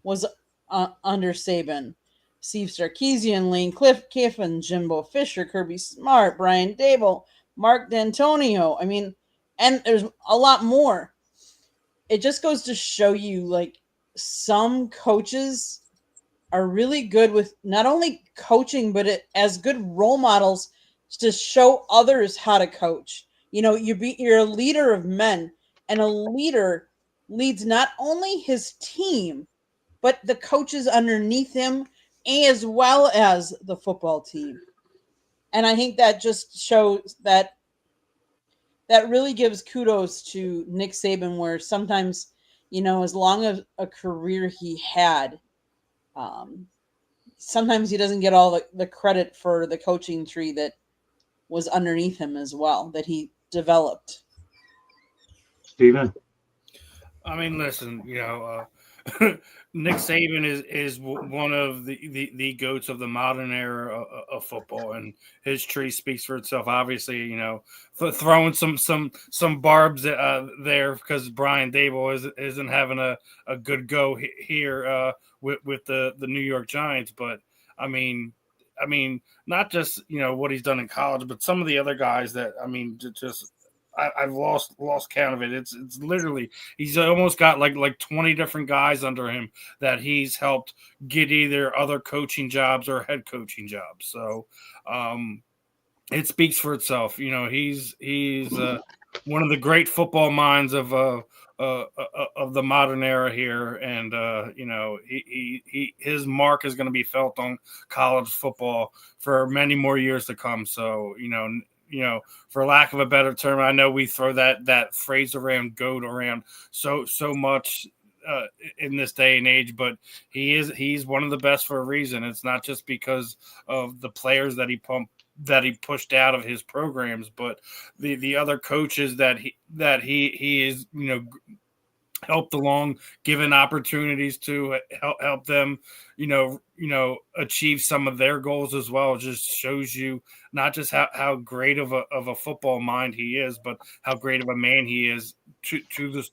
was under Saban. Steve Sarkisian, Lane Kiffin, Jimbo Fisher, Kirby Smart, Brian Dable, Mark D'Antonio. I mean, and there's a lot more. It just goes to show you, like, some coaches are really good with not only coaching, but as good role models to show others how to coach. You know, you're a leader of men, and a leader leads not only his team, but the coaches underneath him, as well as the football team. And I think that just shows that really gives kudos to Nick Saban, where sometimes, you know, as long as a career he had, sometimes he doesn't get all the credit for the coaching tree that was underneath him as well, that he developed. Steven? I mean, listen, you know, Nick Saban is one of the goats of the modern era of football, and his tree speaks for itself. Obviously, you know, throwing some barbs there because Brian Dable isn't having a good go here with the New York Giants, but I mean, not just, you know, what he's done in college, but some of the other guys that, I mean, just I've lost count of it. It's literally, he's almost got like 20 different guys under him that he's helped get either other coaching jobs or head coaching jobs. So it speaks for itself. You know, he's one of the great football minds of the modern era here, and you know, his mark is going to be felt on college football for many more years to come. So, you know, for lack of a better term, I know we throw that phrase around, goat around so much in this day and age, but he's one of the best for a reason. It's not just because of the players that he pushed out of his programs, but the other coaches that he is, you know, helped along, given opportunities to help them, you know, achieve some of their goals as well. It just shows you not just how great of a football mind he is, but how great of a man he is to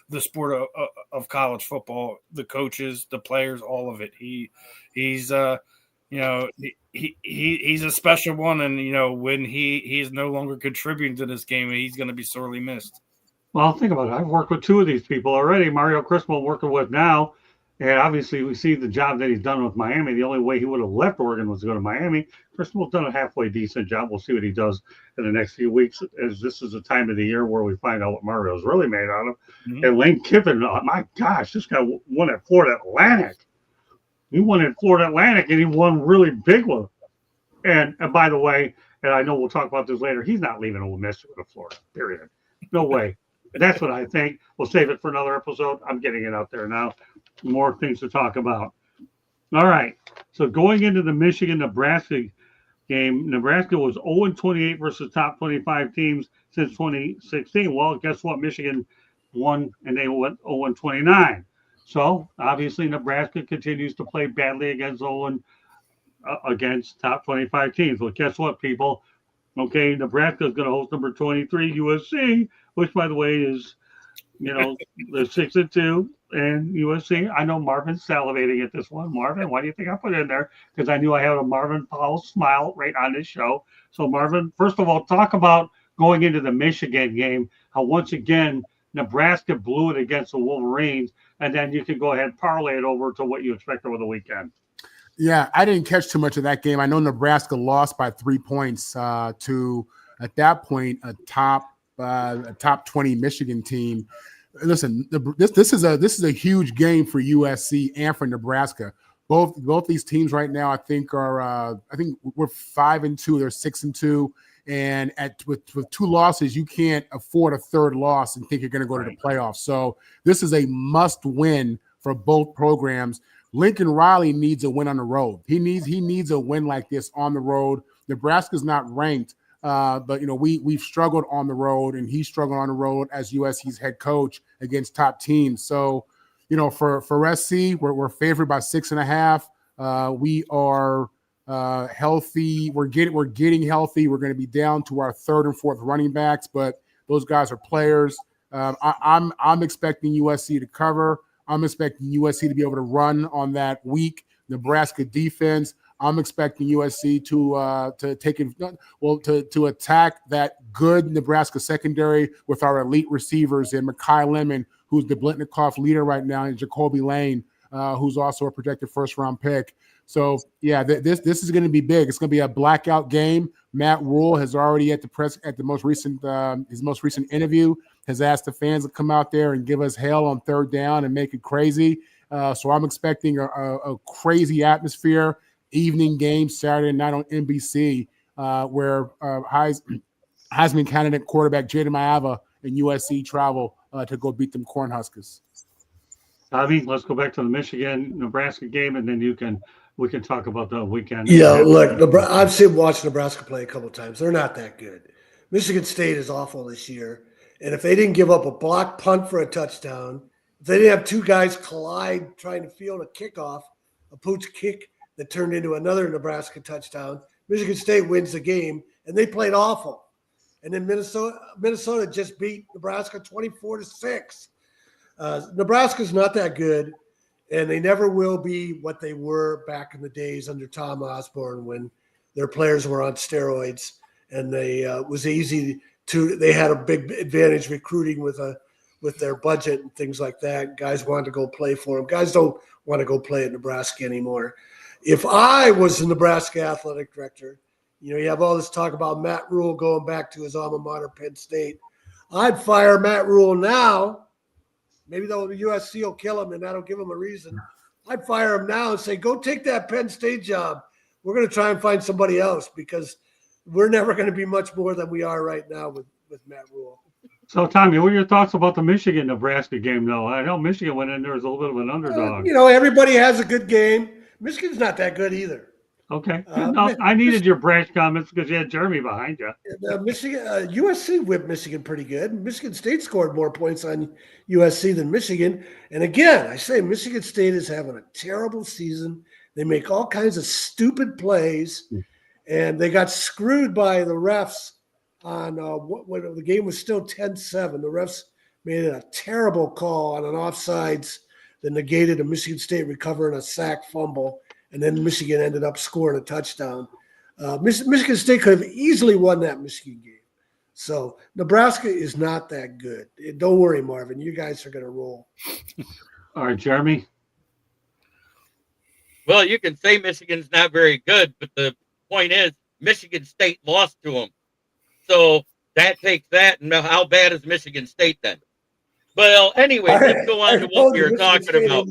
the sport of college football, the coaches, the players, all of it. He's you know, he's a special one, and you know, when he's no longer contributing to this game, he's going to be sorely missed. Well, think about it. I've worked with two of these people already. Mario Cristobal working with now. And obviously, we see the job that he's done with Miami. The only way he would have left Oregon was to go to Miami. Cristobal's done a halfway decent job. We'll see what he does in the next few weeks, as this is the time of the year where we find out what Mario's really made out of. Mm-hmm. And Lane Kiffin, oh my gosh, this guy won at Florida Atlantic. He won at Florida Atlantic, and he won really big one. And by the way, and I know we'll talk about this later, he's not leaving Ole Miss to go to Florida, period. No way. That's what I think. We'll save it for another episode. I'm getting it out there now. More things to talk about. All right. So going into the Michigan-Nebraska game, Nebraska was 0-28 versus top 25 teams since 2016. Well, guess what? Michigan won and they went 0-29. So obviously Nebraska continues to play badly against against top 25 teams. Well, guess what, people? Okay, Nebraska is going to host number 23 USC, which by the way is they're 6-2 and USC. I know Marvin's salivating at this one. Marvin, why do you think I put it in there? Because I knew I had a Marvin Powell smile right on this show. So Marvin, first of all, talk about going into the Michigan game, how once again Nebraska blew it against the Wolverines, and then you can go ahead and parlay it over to what you expect over the weekend. Yeah, I didn't catch too much of that game. I know Nebraska lost by 3 points to, at that point, a top 20 Michigan team. Listen, this is a huge game for USC and for Nebraska. Both these teams right now, I think we're 5-2. They're 6-2, and with 2 losses, you can't afford a third loss and think you're going to go to the playoffs. So this is a must win for both programs. Lincoln Riley needs a win on the road. He needs a win like this on the road. Nebraska's not ranked, but we've struggled on the road, and he's struggled on the road as USC's head coach against top teams. So, for SC, we're favored by 6.5. We are healthy. We're getting healthy. We're going to be down to our 3rd and 4th running backs, but those guys are players. I'm expecting USC to cover. I'm expecting USC to be able to run on that weak Nebraska defense. I'm expecting USC to attack that good Nebraska secondary with our elite receivers in Mekhi Lemon, who's the Blitnikoff leader right now, and Jacoby Lane, who's also a projected first-round pick. So yeah, this is going to be big. It's going to be a blackout game. Matt Rule has already at the most recent his most recent interview has asked the fans to come out there and give us hell on 3rd down and make it crazy. So I'm expecting a crazy atmosphere. Evening game Saturday night on NBC, where Heisman candidate quarterback Jaden Maava and USC travel to go beat them Cornhuskers. Bobby, let's go back to the Michigan-Nebraska game, and then we can talk about the weekend. Yeah, look, I've watched Nebraska play a couple of times. They're not that good. Michigan State is awful this year, and if they didn't give up a block punt for a touchdown, if they didn't have 2 guys collide trying to field a kickoff, a pooch kick that turned into another Nebraska touchdown, Michigan State wins the game, and they played awful. And then Minnesota just beat Nebraska 24-6. Nebraska's not that good, and they never will be what they were back in the days under Tom Osborne when their players were on steroids, and they was easy to. They had a big advantage recruiting with their budget and things like that. Guys wanted to go play for them. Guys don't want to go play at Nebraska anymore. If I was the Nebraska athletic director, you have all this talk about Matt Rule going back to his alma mater, Penn State. I'd fire Matt Rule now. Maybe the USC will kill him and that'll give him a reason. I'd fire him now and say, go take that Penn State job. We're going to try and find somebody else because we're never going to be much more than we are right now with Matt Rule. So, Tommy, what are your thoughts about the Michigan-Nebraska game, though? I know Michigan went in there as a little bit of an underdog. Everybody has a good game. Michigan's not that good either. Okay. I needed your branch comments because you had Jeremy behind you. USC whipped Michigan pretty good. Michigan State scored more points on USC than Michigan. And again, I say Michigan State is having a terrible season. They make all kinds of stupid plays, and they got screwed by the refs on when the game was still 10-7. The refs made a terrible call on an offsides that negated a Michigan State recovering a sack fumble, and then Michigan ended up scoring a touchdown. Michigan State could have easily won that Michigan game. So Nebraska is not that good. Don't worry, Marvin. You guys are going to roll. All right, Jeremy. Well, you can say Michigan's not very good, but the point is Michigan State lost to them. So that takes that. And how bad is Michigan State then? Well, anyway, let's go on to what we were talking about.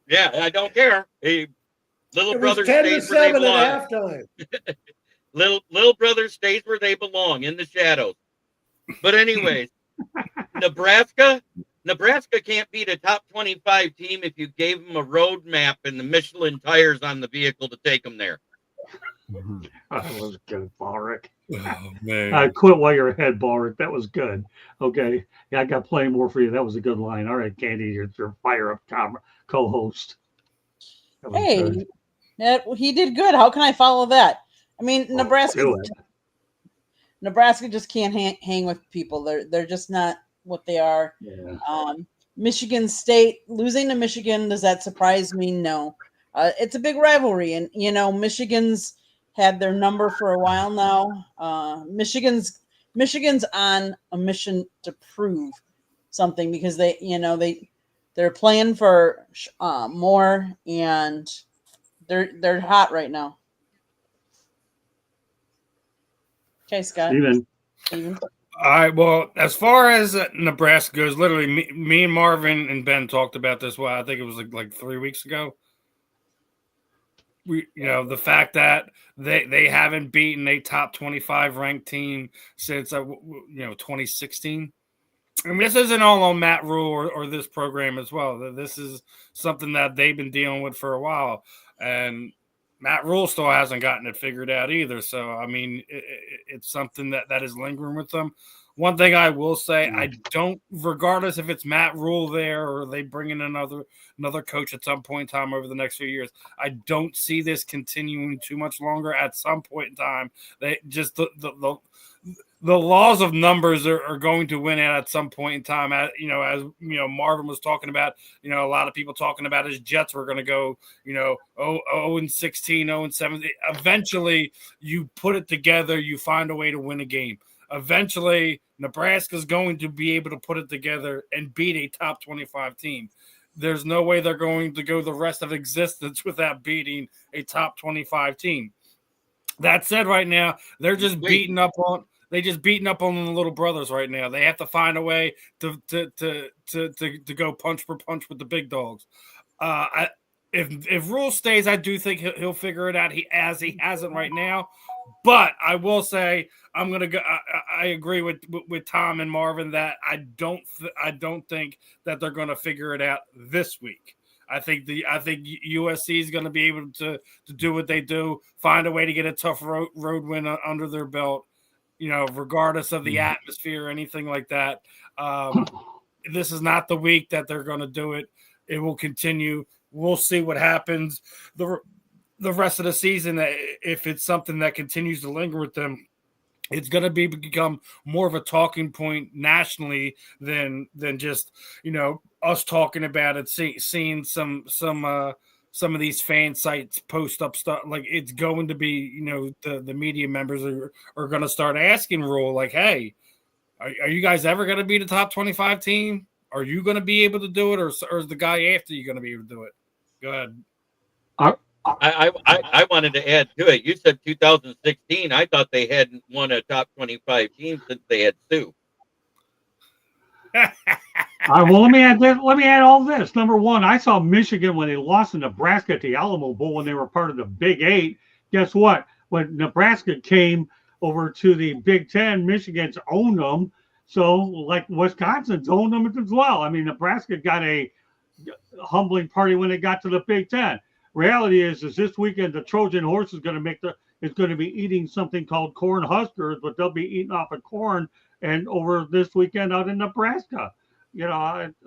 Yeah, I don't care. Little brother stays where they belong. Little brother stays where they belong, in the shadows. But anyways, Nebraska, Nebraska can't beat a top 25 team if you gave them a road map and the Michelin tires on the vehicle to take them there. That was good, Ballrick. Oh, man. Quit while you're ahead, Ballrick. That was good. Okay. Yeah, I got plenty more for you. That was a good line. All right, Candy, your fire-up co-host. Hey, he did good. How can I follow that? I mean, Nebraska just can't hang with people. They're just not what they are. Yeah. Michigan State losing to Michigan, does that surprise me? No. It's a big rivalry, and Michigan's had their number for a while now. Michigan's on a mission to prove something because they're playing for more, and they're hot right now. Okay, Scott. Steven. All right. Well, as far as Nebraska goes, literally me and Marvin and Ben talked about this. Well, I think it was like 3 weeks ago. The fact that they haven't beaten a top 25 ranked team since 2016. I mean, this isn't all on Matt Rule or this program as well. This is something that they've been dealing with for a while, and Matt Rule still hasn't gotten it figured out either. So, I mean, it's something that is lingering with them. One thing I will say, I don't, regardless if it's Matt Rule there or they bring in another coach at some point in time over the next few years, I don't see this continuing too much longer. At some point in time, they just the laws of numbers are going to win out at some point in time. As Marvin was talking about, a lot of people talking about his Jets were going to go, 0-16, 0-17. Eventually, you put it together, you find a way to win a game. Eventually, Nebraska's going to be able to put it together and beat a top 25 team. There's no way they're going to go the rest of existence without beating a top 25 team. That said, right now, they're just beating up on the little brothers right now. They have to find a way to go punch for punch with the big dogs. If Rule stays, I do think he'll figure it out. He hasn't right now. But I will say I'm gonna go. I agree with Tom and Marvin that I don't think that they're gonna figure it out this week. I think USC is going to be able to do what they do, find a way to get a tough road win under their belt, regardless of the atmosphere or anything like that. This is not the week that they're going to do it. It will continue. We'll see what happens the rest of the season. If it's something that continues to linger with them, it's going to become more of a talking point nationally than just, us talking about it, seeing some of these fan sites post up stuff. Like, it's going to be, the media members are going to start asking Rule, like, hey, are you guys ever going to be the top 25 team? Are you going to be able to do it? Or is the guy after you going to be able to do it? Go ahead. I wanted to add to it. You said 2016. I thought they hadn't won a top 25 team since they had Sue. All right, well, let me add all this. Number one, I saw Michigan when they lost to Nebraska at the Alamo Bowl when they were part of the Big Eight. Guess what? When Nebraska came over to the Big Ten, Michigan's owned them. So, like, Wisconsin's owned them as well. I mean, Nebraska got a humbling party when they got to the Big Ten. Reality is this weekend the Trojan horse is going to be eating something called corn huskers, but they'll be eating off of corn and over this weekend out in Nebraska.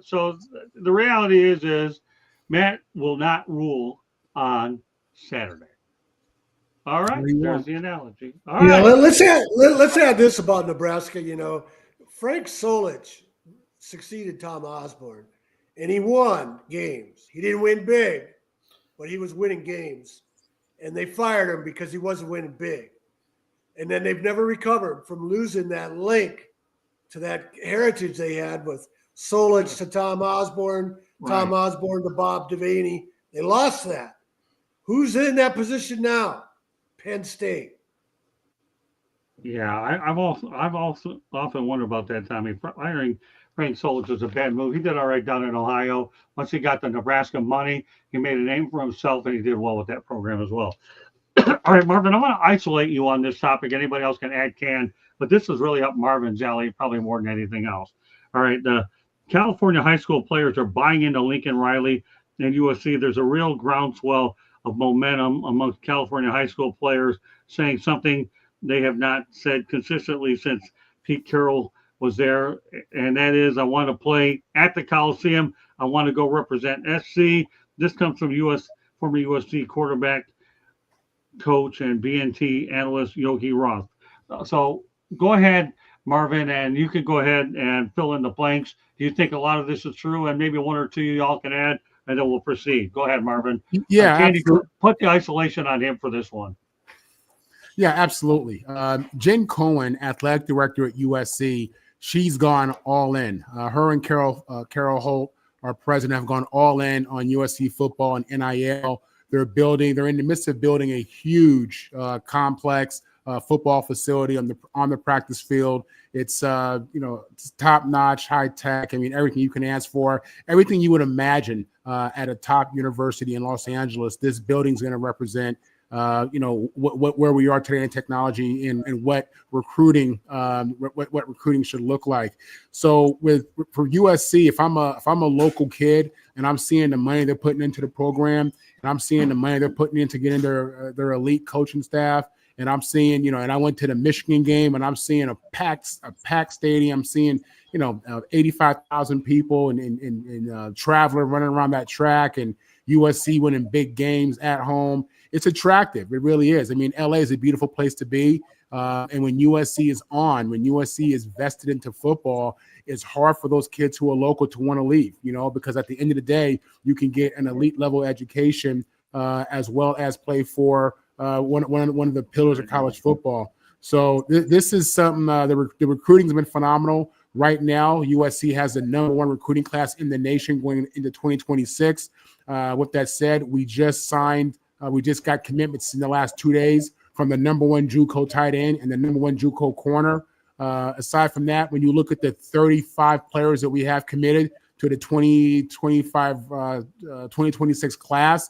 So the reality is Matt will not rule on Saturday. All right, there's the analogy. All right. Let's add this about Nebraska. Frank Solich succeeded Tom Osborne, and he won games. He didn't win big, but he was winning games, and they fired him because he wasn't winning big. And then they've never recovered from losing that link to that heritage they had with Solich to Tom Osborne, Tom Osborne to Bob Devaney. They lost that. Who's in that position now? Penn State. Yeah, I've also often wondered about that, Tommy. Hiring Frank Solich was a bad move. He did all right down in Ohio. Once he got the Nebraska money, he made a name for himself, and he did well with that program as well. All right, Marvin, I want to isolate you on this topic. Anybody else can add, but this is really up Marvin's alley, probably more than anything else. All right, California high school players are buying into Lincoln Riley and USC. There's a real groundswell of momentum amongst California high school players saying something they have not said consistently since Pete Carroll was there, and that is, I want to play at the Coliseum. I want to go represent SC. This comes from former USC quarterback, coach, and BNT analyst Yogi Roth. So go ahead, Marvin, and you can go ahead and fill in the blanks. Do you think a lot of this is true? And maybe one or two y'all can add, and then we'll proceed. Go ahead, Marvin. Yeah, Candy, absolutely. put the isolation on him for this one. Yeah, absolutely. Jen Cohen, athletic director at USC, she's gone all in. Her and Carol Holt, our president, have gone all in on USC football and NIL. They're in the midst of building a huge complex football facility on the practice field. It's it's top notch, high tech. I mean, everything you can ask for, everything you would imagine at a top university in Los Angeles. This building's going to represent. Where we are today in technology and what recruiting should look like. So for USC, if I'm a local kid and I'm seeing the money they're putting into the program, and I'm seeing the money they're putting in to get in their elite coaching staff, and I'm seeing, and I went to the Michigan game and I'm seeing a packed stadium, I'm seeing 85,000 people and Traveler running around that track, and USC winning big games at home. It's attractive. It really is. I mean, LA is a beautiful place to be. And when USC is when USC is vested into football, it's hard for those kids who are local to want to leave, because at the end of the day, you can get an elite level education as well as play for one of the pillars of college football. So this is something, the recruiting has been phenomenal. Right now, USC has the number one recruiting class in the nation going into 2026. With that said, we just got commitments in the last 2 days from the number one JUCO tight end and the number one JUCO corner. Aside from that, when you look at the 35 players that we have committed to the 2026 class,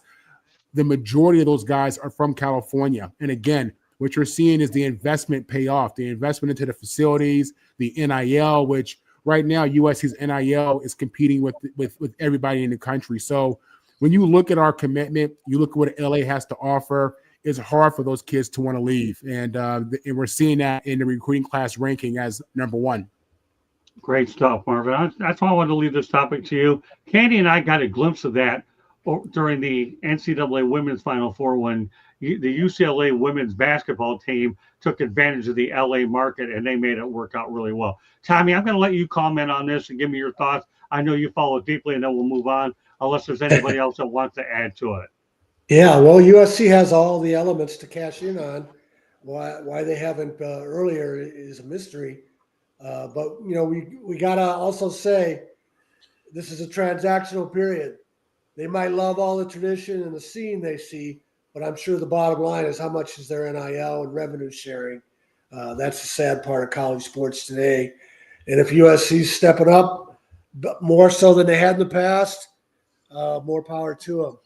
the majority of those guys are from California. And again, what you're seeing is the investment pay off, the investment into the facilities, the NIL, which right now USC's NIL is competing with everybody in the country. So when you look at our commitment, you look at what LA has to offer, it's hard for those kids to want to leave. And we're seeing that in the recruiting class ranking as number one. Great stuff, Marvin. That's why I wanted to leave this topic to you. Candy and I got a glimpse of that during the NCAA Women's Final Four when the UCLA women's basketball team took advantage of the LA market and they made it work out really well. Tommy, I'm going to let you comment on this and give me your thoughts. I know you follow it deeply, and then we'll move on unless there's anybody else that wants to add to it. Yeah, well, USC has all the elements to cash in on. Why they haven't earlier is a mystery. But we gotta also say this is a transactional period. They might love all the tradition and the scene they see, but I'm sure the bottom line is how much is their NIL and revenue sharing. That's the sad part of college sports today. And if USC's stepping up more so than they had in the past, more power to them.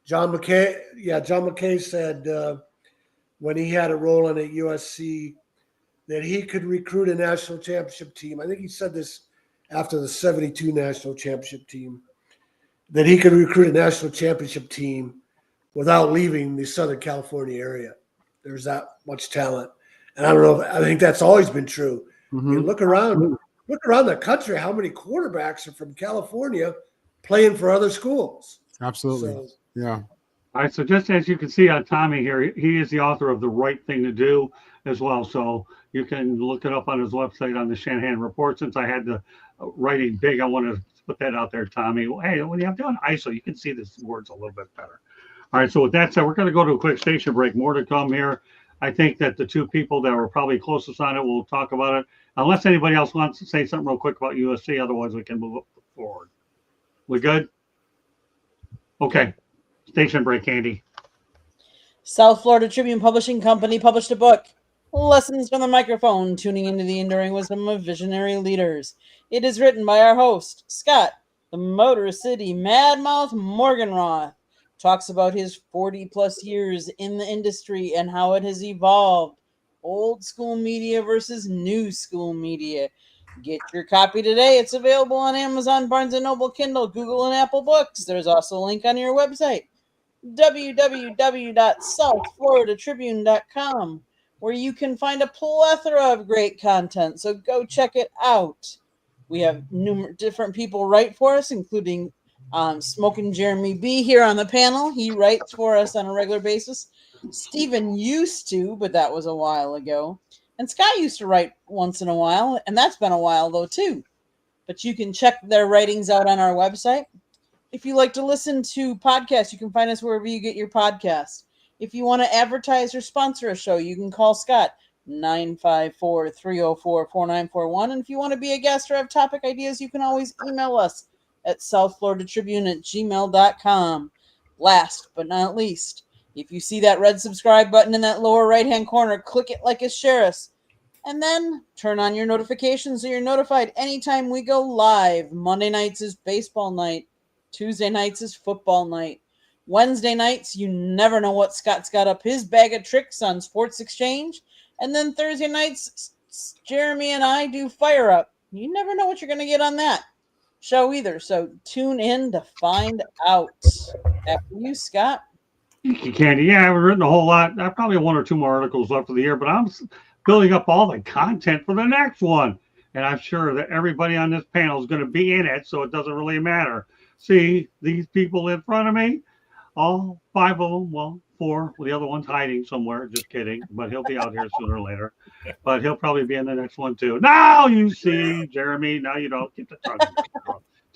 John McKay said when he had it rolling at USC that he could recruit a national championship team. I think he said this after the 72 national championship team, that he could recruit a national championship team without leaving the Southern California area. There's that much talent. And I don't know, I think that's always been true. Mm-hmm. You look around the country, how many quarterbacks are from California playing for other schools? Absolutely. So, yeah. All right. So just as you can see on Tommy here, he is the author of The Right Thing to Do as well. So you can look it up on his website on the Shanahan Report. Since I had the writing big, I want to put that out there, Tommy. Hey, when you have done ISO, you can see the words a little bit better. All right. So with that said, we're going to go to a quick station break. More to come here. I think that the two people that were probably closest on it will talk about it. Unless anybody else wants to say something real quick about USC. Otherwise, we can move forward. We good? Okay. Station break, Andy. South Florida Tribune Publishing Company published a book, Lessons from the Microphone, Tuning into the Enduring Wisdom of Visionary Leaders. It is written by our host, Scott, the Motor City Madmouth Morganroth. Talks about his 40-plus years in the industry and how it has evolved. Old school media versus new school media. Get your copy today. It's available on Amazon, Barnes & Noble, Kindle, Google, and Apple Books. There's also a link on your website, www.southfloridatribune.com, where you can find a plethora of great content. So go check it out. We have numerous different people write for us, including Smoking Jeremy B here on the panel. He writes for us on a regular basis. Stephen used to, but that was a while ago. And Scott used to write once in a while, and that's been a while though too. But you can check their writings out on our website. If you like to listen to podcasts, you can find us wherever you get your podcasts. If you want to advertise or sponsor a show, you can call Scott 954-304-4941. And if you want to be a guest or have topic ideas, you can always email us at southfloridatribune@gmail.com. Last but not least, if you see that red subscribe button in that lower right-hand corner, click it like a sheriff. And then turn on your notifications so you're notified anytime we go live. Monday nights is baseball night. Tuesday nights is football night. Wednesday nights, you never know what Scott's got up his bag of tricks on Sports Exchange. And then Thursday nights, Jeremy and I do Fire Up. You never know what you're going to get on that show either. So tune in to find out. After you, Scott. Thank you, Candy. Yeah, I haven't written a whole lot. I have probably one or two more articles left of the year, but I'm building up all the content for the next one. And I'm sure that everybody on this panel is going to be in it, so it doesn't really matter. See these people in front of me? All five of them, well, four. Well, the other one's hiding somewhere. Just kidding. But he'll be out here sooner or later. But he'll probably be in the next one, too. Now you see, Jeremy. Now you don't get the tongue.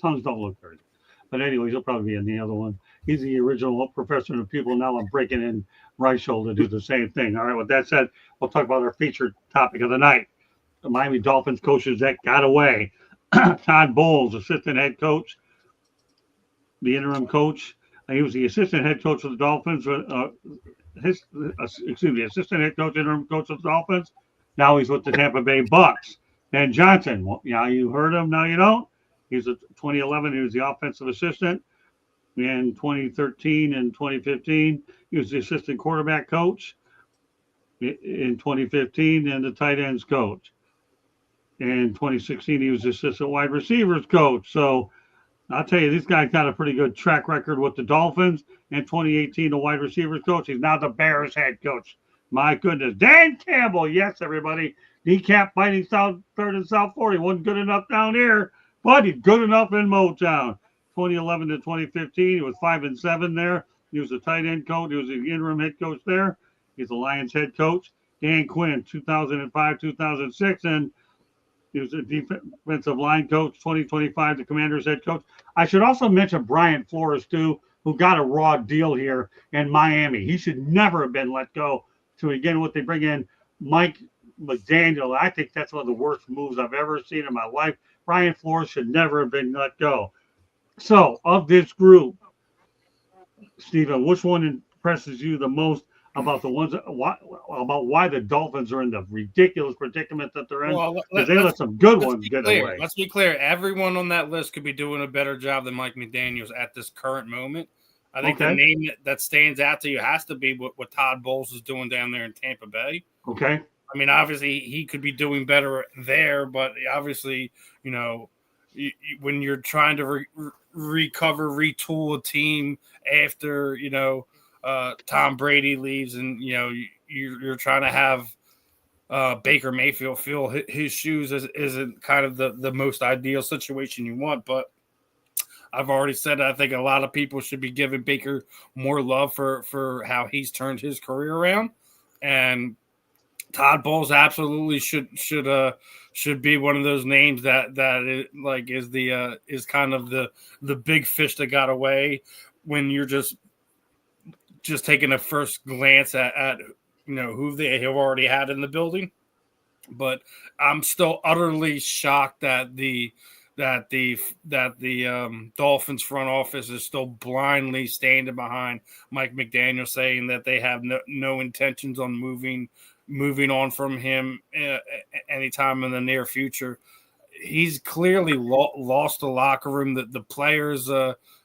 Tongues don't look very good. But anyways, he'll probably be in the other one. He's the original professor of people. Now I'm breaking in Reich to do the same thing. All right, with that said, we'll talk about our featured topic of the night. The Miami Dolphins coaches that got away. Todd Bowles, assistant head coach, the interim coach. He was the assistant head coach of the Dolphins. Assistant head coach, interim coach of the Dolphins. Now he's with the Tampa Bay Bucks. And Johnson, well, now you heard him, now you don't. He's a 2011. He was the offensive assistant. In 2013 and 2015, he was the assistant quarterback coach. In 2015, and the tight ends coach. In 2016, he was the assistant wide receivers coach. So I'll tell you, this guy's got a pretty good track record with the Dolphins. In 2018, the wide receivers coach. He's now the Bears head coach. My goodness. Dan Campbell. Yes, everybody. Kneecap fighting Third and South Florida. He wasn't good enough down here, but he's good enough in Motown. 2011 to 2015, he was 5-7 there. He was the tight end coach. He was the interim head coach there. He's the Lions head coach. Dan Quinn, 2005, 2006, and he was a defensive line coach, 2025, the Commanders head coach. I should also mention Brian Flores, too, who got a raw deal here in Miami. He should never have been let go. To again, what they bring in, Mike McDaniel. I think that's one of the worst moves I've ever seen in my life. Brian Flores should never have been let go. So, of this group, Stephen, which one impresses you the most about the ones about why the Dolphins are in the ridiculous predicament that they're in? Because they let some good ones get away. Let's be clear. Everyone on that list could be doing a better job than Mike McDaniels at this current moment. I think the name that stands out to you has to be what Todd Bowles is doing down there in Tampa Bay. Okay. I mean, obviously, he could be doing better there, but obviously, you know, when you're trying to recover, retool a team after, you know, Tom Brady leaves and, you know, you're trying to have Baker Mayfield fill his shoes isn't kind of the most ideal situation you want. But I've already said I think a lot of people should be giving Baker more love for how he's turned his career around. And Todd Bowles absolutely should be one of those names that is kind of the big fish that got away when you're just taking a first glance at you know who they have already had in the building. But I'm still utterly shocked that the Dolphins front office is still blindly standing behind Mike McDaniel, saying that they have no intentions on moving on from him anytime in the near future. He's clearly lost the locker room. The players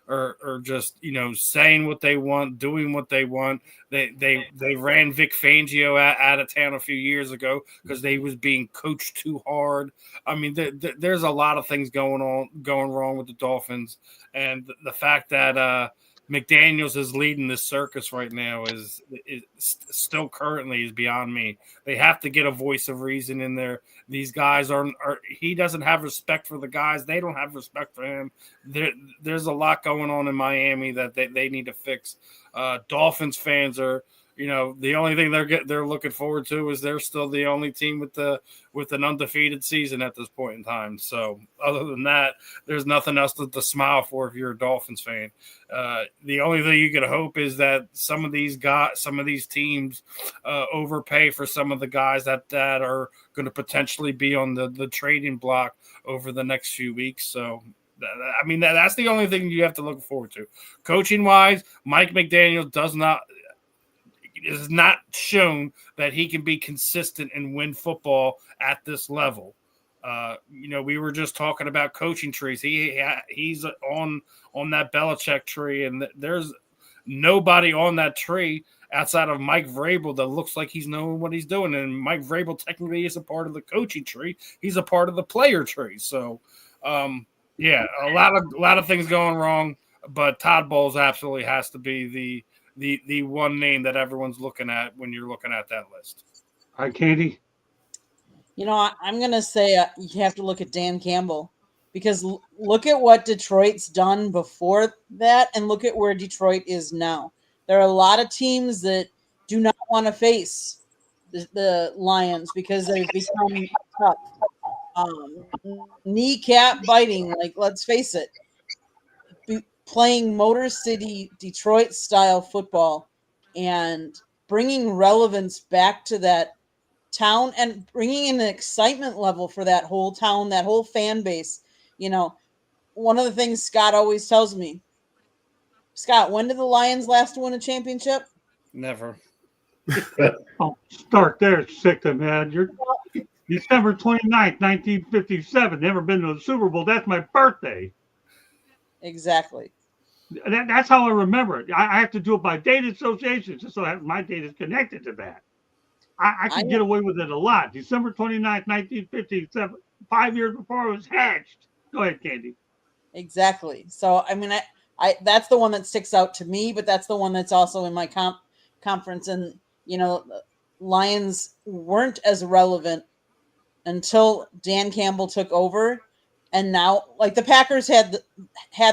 are just saying what they want, doing what they want. They ran Vic Fangio out of town a few years ago because they was being coached too hard. I mean, there's a lot of things going wrong with the Dolphins, and the fact that McDaniels is leading this circus right now is still currently is beyond me. They have to get a voice of reason in there. These guys are he doesn't have respect for the guys. They don't have respect for him. There's a lot going on in Miami that they need to fix. Dolphins fans are, the only thing they're looking forward to is they're still the only team with an undefeated season at this point in time. So other than that, there's nothing else to smile for if you're a Dolphins fan. The only thing you can hope is that some of these teams overpay for some of the guys that are going to potentially be on the trading block over the next few weeks. So I mean, that's the only thing you have to look forward to. Coaching wise, Mike McDaniel is not shown that he can be consistent and win football at this level. We were just talking about coaching trees. He's on that Belichick tree, and there's nobody on that tree outside of Mike Vrabel that looks like he's knowing what he's doing. And Mike Vrabel technically is a part of the coaching tree. He's a part of the player tree. So, yeah, a lot of things going wrong, but Todd Bowles absolutely has to be the one name that everyone's looking at when you're looking at that list. Hi, Katie. I'm going to say you have to look at Dan Campbell, because look at what Detroit's done before that and look at where Detroit is now. There are a lot of teams that do not want to face the Lions because they've become tough. Kneecap biting, like, let's face it, playing Motor City Detroit style football and bringing relevance back to that town and bringing in an excitement level for that whole town, that whole fan base. One of the things Scott always tells me, Scott, when did the Lions last win a championship? Never. Oh, start there, sick man. You're December 29th, 1957. Never been to the Super Bowl. That's my birthday. Exactly. That's how I remember it. I have to do it by date association, just so my date is connected to that. I can get away with it a lot. December 29th, 1957, 5 years before I was hatched. Go ahead, Candy. Exactly. So, I mean, I that's the one that sticks out to me, but that's the one that's also in my conference. And, Lions weren't as relevant until Dan Campbell took over. And now, like, the Packers had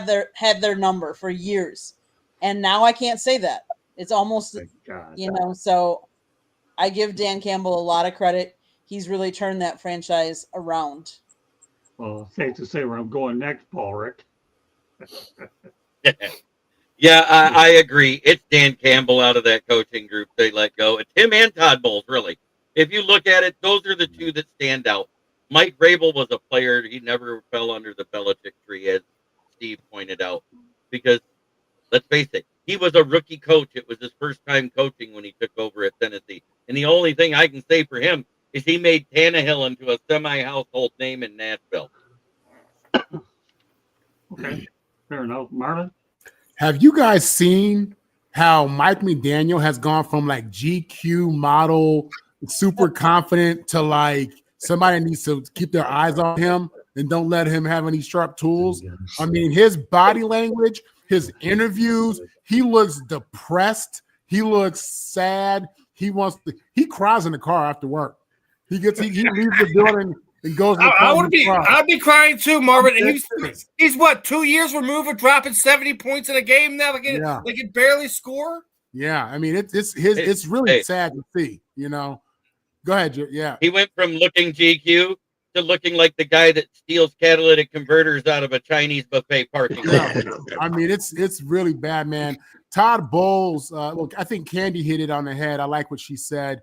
their number for years. And now I can't say that. It's almost, so I give Dan Campbell a lot of credit. He's really turned that franchise around. Well, safe to say where I'm going next, Paul Rick. Yeah, I agree. It's Dan Campbell out of that coaching group they let go. It's him and Todd Bowles, really. If you look at it, those are the two that stand out. Mike Vrabel was a player. He never fell under the Belichick tree, as Steve pointed out, because let's face it, he was a rookie coach. It was his first time coaching when he took over at Tennessee. And the only thing I can say for him is he made Tannehill into a semi-household name in Nashville. Okay, fair enough. Marvin? Have you guys seen how Mike McDaniel has gone from like GQ model, super confident, to like somebody needs to keep their eyes on him and don't let him have any sharp tools? I mean, his body language, his interviews, he looks depressed. He looks sad. He cries in the car after work. He leaves the building and goes. I'd be crying too, Marvin. He's what, 2 years removed of dropping 70 points in a game now? They can barely score. Yeah, I mean it's really sad to see. Go ahead, yeah. He went from looking GQ to looking like the guy that steals catalytic converters out of a Chinese buffet parking lot. I mean, it's really bad, man. Todd Bowles, look, I think Candy hit it on the head. I like what she said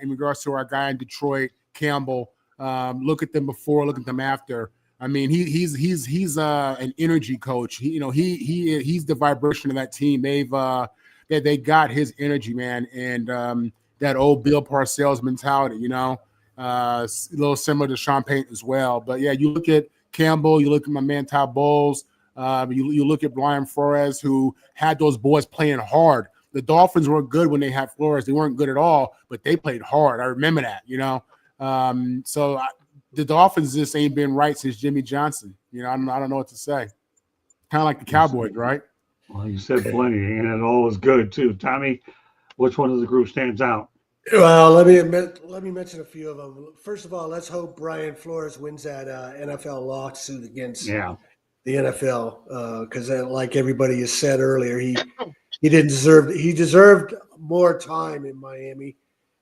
in regards to our guy in Detroit, Campbell. Look at them before, look at them after. I mean, he's an energy coach. He's the vibration of that team. They got his energy, man, and that old Bill Parcells mentality. A little similar to Sean Payton as well. But yeah, you look at Campbell, you look at my man Todd Bowles. You look at Brian Flores, who had those boys playing hard. The Dolphins weren't good when they had Flores. They weren't good at all, but they played hard. I remember that, the Dolphins just ain't been right since Jimmy Johnson. I don't know what to say. Kind of like the Cowboys, right? Well, you said plenty, and it all was good too. Tommy, which one of the group stands out? Well, let me mention a few of them. First of all, let's hope Brian Flores wins that NFL lawsuit against the NFL because, like everybody has said earlier, he deserved more time in Miami,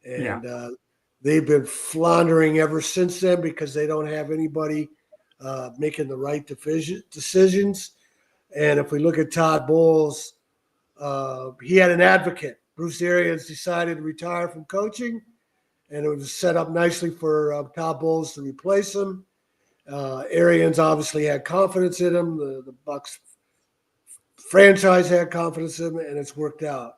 and they've been floundering ever since then because they don't have anybody making the right decisions. And if we look at Todd Bowles, he had an advocate. Bruce Arians decided to retire from coaching, and it was set up nicely for Todd Bowles to replace him. Arians obviously had confidence in him. The Bucs franchise had confidence in him, and it's worked out.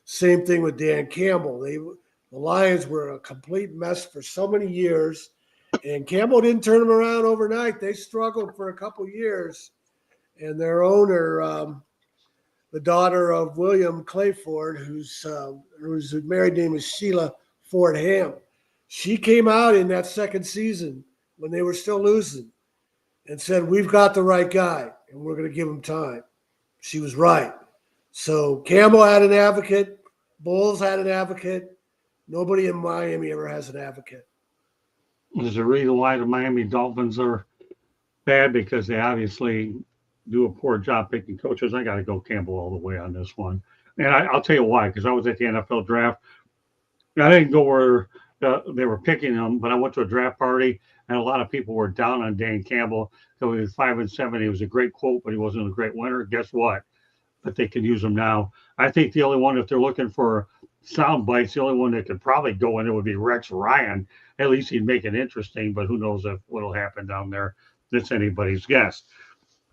Same thing with Dan Campbell. The Lions were a complete mess for so many years, and Campbell didn't turn them around overnight. They struggled for a couple years, and their owner, the daughter of William Clayford, whose married name is Sheila Ford Ham, she came out in that second season when they were still losing and said, "We've got the right guy, and we're going to give him time." She was right. So Campbell had an advocate. Bowles had an advocate. Nobody in Miami ever has an advocate. There's a reason why the Miami Dolphins are bad, because they obviously do a poor job picking coaches. I got to go Campbell all the way on this one. And I'll tell you why, because I was at the NFL draft. I didn't go where they were picking them, but I went to a draft party, and a lot of people were down on Dan Campbell. So he was 5-7. He was a great quote, but he wasn't a great winner. Guess what? But they can use him now. I think the only one, if they're looking for sound bites, the only one that could probably go in it would be Rex Ryan. At least he'd make it interesting, but who knows what'll happen down there. That's anybody's guess.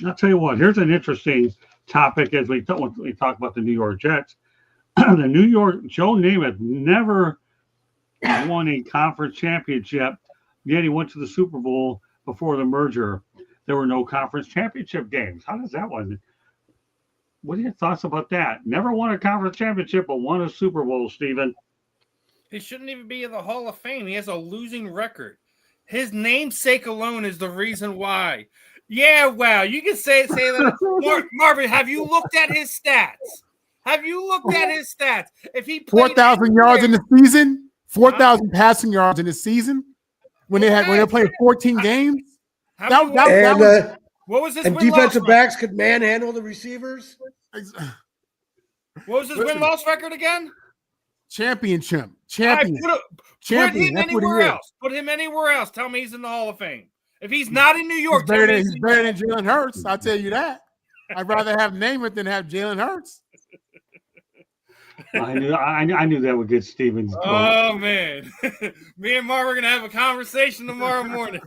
I'll tell you what, here's an interesting topic as we talk about the New York Jets. The New York, Joe Namath never won a conference championship, yet he went to the Super Bowl before the merger. There were no conference championship games. How does that one? What are your thoughts about that? Never won a conference championship, but won a Super Bowl, Steven. He shouldn't even be in the Hall of Fame. He has a losing record. His namesake alone is the reason why. Yeah, wow. You can say that. Marvin, have you looked at his stats? Have you looked at his stats? If he played 4,000 yards in the season, 4,000 passing yards in the season, when they're playing 14 games. What was his and defensive backs could manhandle the receivers? What was his win-loss record again? Championship. Put him anywhere else. Put him anywhere else. Tell me he's in the Hall of Fame. If he's not in New York, he's better than Jalen Hurts. I'll tell you that. I'd rather have Namath than have Jalen Hurts. I knew that would get Stevens. Oh man, me and Marv are gonna have a conversation tomorrow morning.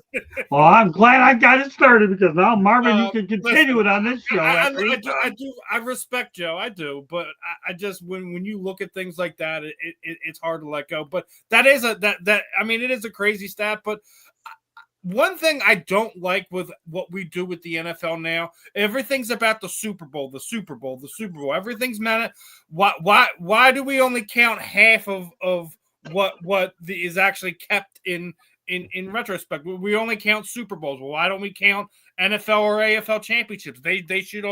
Well, I'm glad I got it started, because now Marvin, you can continue it on this show. I respect Joe, I do, but I just when you look at things like that, it's hard to let go. But that is it is a crazy stat, but. One thing I don't like with what we do with the NFL now, everything's about the Super Bowl, the Super Bowl, the Super Bowl. Everything's matter. Why do we only count half of what is actually kept in retrospect? We only count Super Bowls. Well, why don't we count NFL or AFL championships? They should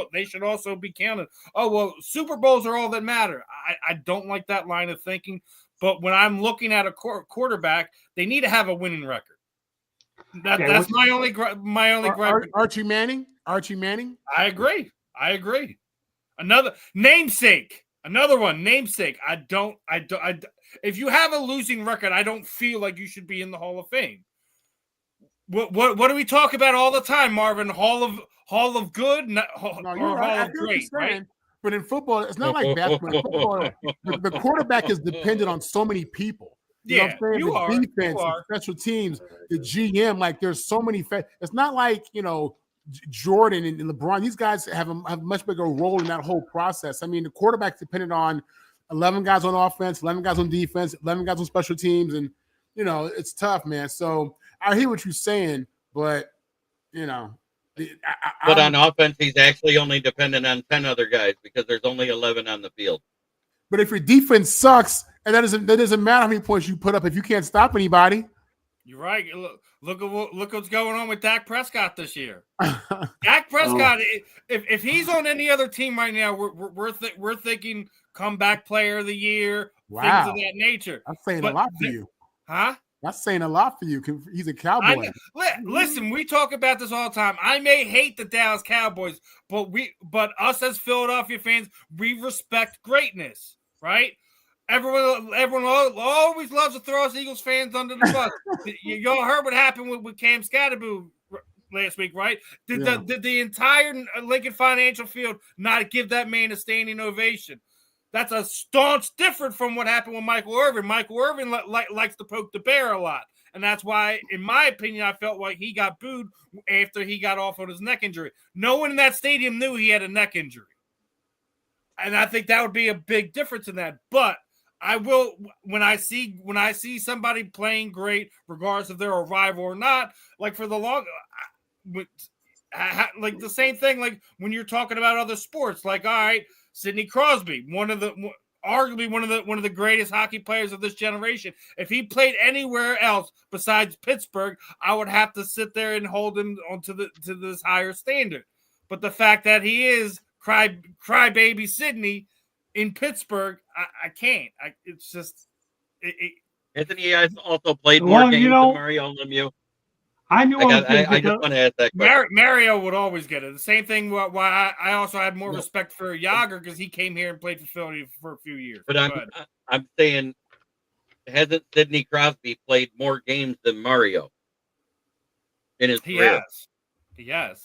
also be counted. Oh well, Super Bowls are all that matter. I don't like that line of thinking. But when I'm looking at a quarterback, they need to have a winning record. That's my only gripe. Archie Manning. I agree. Another one. Namesake. I don't. If you have a losing record, I don't feel like you should be in the Hall of Fame. What do we talk about all the time, Marvin? Hall of good, Hall of great, right? But in football, it's not like basketball. In football, the quarterback is dependent on so many people. You know what I'm saying? The defense, the special teams, the GM, like there's so many. It's not like, Jordan and LeBron. These guys have a much bigger role in that whole process. I mean, the quarterback's dependent on 11 guys on offense, 11 guys on defense, 11 guys on special teams. And, it's tough, man. So I hear what you're saying, but, But on offense, he's actually only dependent on 10 other guys because there's only 11 on the field. But if your defense sucks, and that doesn't matter how many points you put up if you can't stop anybody. You're right. Look what's going on with Dak Prescott this year. Dak Prescott, if he's on any other team right now, we're thinking comeback player of the year, things of that nature. That's saying a lot for you. Huh? That's saying a lot for you. He's a Cowboy. Listen, we talk about this all the time. I may hate the Dallas Cowboys, but us as Philadelphia fans, we respect greatness, right? Everyone always loves to throw us Eagles fans under the bus. Y'all heard what happened with Cam Scatterboo last week, right? Did the entire Lincoln Financial Field not give that man a standing ovation? That's a staunch different from what happened with Michael Irvin. Michael Irvin likes to poke the bear a lot. And that's why, in my opinion, I felt like he got booed after he got off on his neck injury. No one in that stadium knew he had a neck injury. And I think that would be a big difference in that. But I will, when I see somebody playing great, regardless if they're a rival or not, like for the long, like the same thing, like when you're talking about other sports, like, all right, Sidney Crosby, arguably one of the greatest hockey players of this generation. If he played anywhere else besides Pittsburgh, I would have to sit there and hold him to this higher standard. But the fact that he is crybaby Sidney in Pittsburgh, I can't. It's just. Isn't he also played more games than Mario Lemieux? I knew I just want to ask that question. Mario would always get it. The same thing why I also had more respect for Yager because he came here and played for Philly for a few years. But I'm saying, hasn't Sidney Crosby played more games than Mario in his career? He has.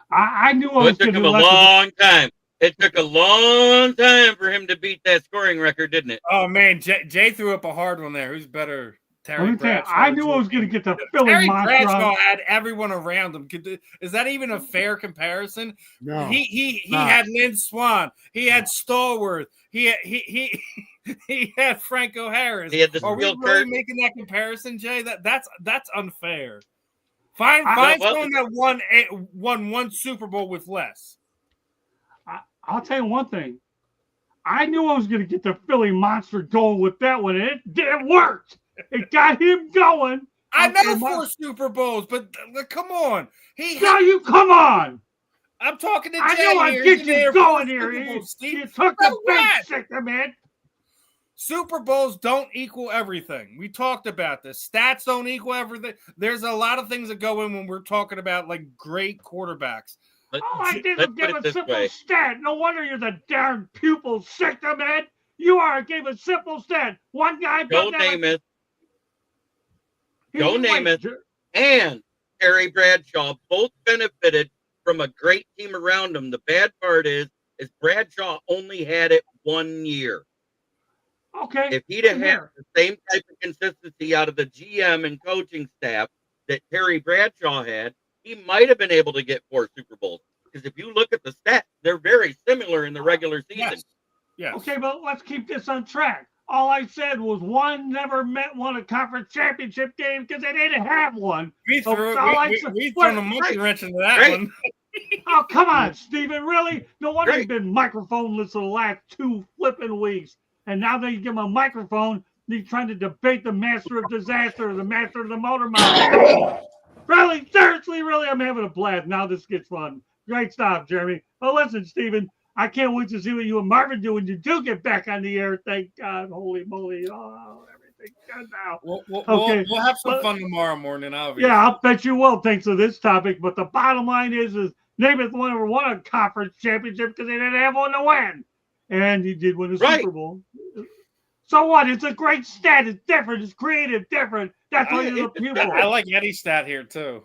I knew it took him a long time. It took a long time for him to beat that scoring record, didn't it? Oh, man. Jay threw up a hard one there. Who's better? Terry Bradshaw. I knew I was going to get the Philly Terry monster. Bradshaw had everyone around him. Is that even a fair comparison? No. He had Lynn Swan. He had Stallworth. He had Franco Harris. He had the Are we really making that comparison, Jay? That's unfair. Find someone that won one Super Bowl with less. I'll tell you one thing. I knew I was going to get the Philly monster going with that one, and it worked. It got him going. I know 4 Super Bowls, but come on. Come on. I'm talking to Jay. I know I get you going here. You took the big sicker, man. Super Bowls don't equal everything. We talked about this. Stats don't equal everything. There's a lot of things that go in when we're talking about like great quarterbacks. I didn't give a simple stat. No wonder you're the darn pupil sicker, man. You gave a simple stat. One guy. Go Namath. Joe Namath and Terry Bradshaw both benefited from a great team around him. The bad part is Bradshaw only had it 1 year. Okay. If he'd have had the same type of consistency out of the GM and coaching staff that Terry Bradshaw had, he might have been able to get 4 Super Bowls. Because if you look at the stats, they're very similar in the regular season. Yes. Okay, but let's keep this on track. All I said was one never won a conference championship game because they didn't have one. We threw a monkey wrench into that one. Oh, come on, Steven. Really? No wonder you've been microphone-less for the last 2 flipping weeks. And now that you give him a microphone, he's trying to debate the master of disaster or the master of the motor mouth. Really? Seriously? Really? I'm having a blast. Now this gets fun. Great stuff, Jeremy. Well, listen, Steven. I can't wait to see what you and Marvin do when you do get back on the air. Thank God. Holy moly. Oh, everything's good now. We'll have some fun tomorrow morning, obviously. Yeah, I'll bet you will, thanks to this topic. But the bottom line is Namath never won a conference championship because they didn't have one to win. And he did win a Super Bowl. So what? It's a great stat. It's different. It's creative, different. That's why you're the pupil. I like Eddie's stat here, too.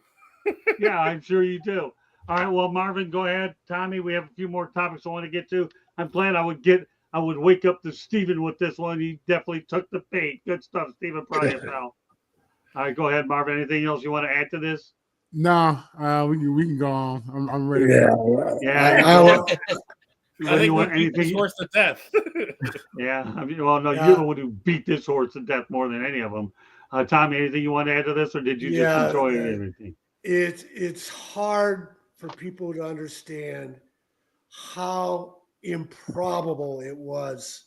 Yeah, I'm sure you do. All right, well, Marvin, go ahead. Tommy, we have a few more topics I want to get to. I'm glad I would wake up to Steven with this one. He definitely took the bait. Good stuff, Steven. Proud of yourself. All right, go ahead, Marvin. Anything else you want to add to this? No, we can go on. I'm ready. Yeah. I think we beat this horse to death. Yeah. You're the one who beat this horse to death more than any of them. Tommy, anything you want to add to this, or did you just enjoy everything? It's hard for people to understand how improbable it was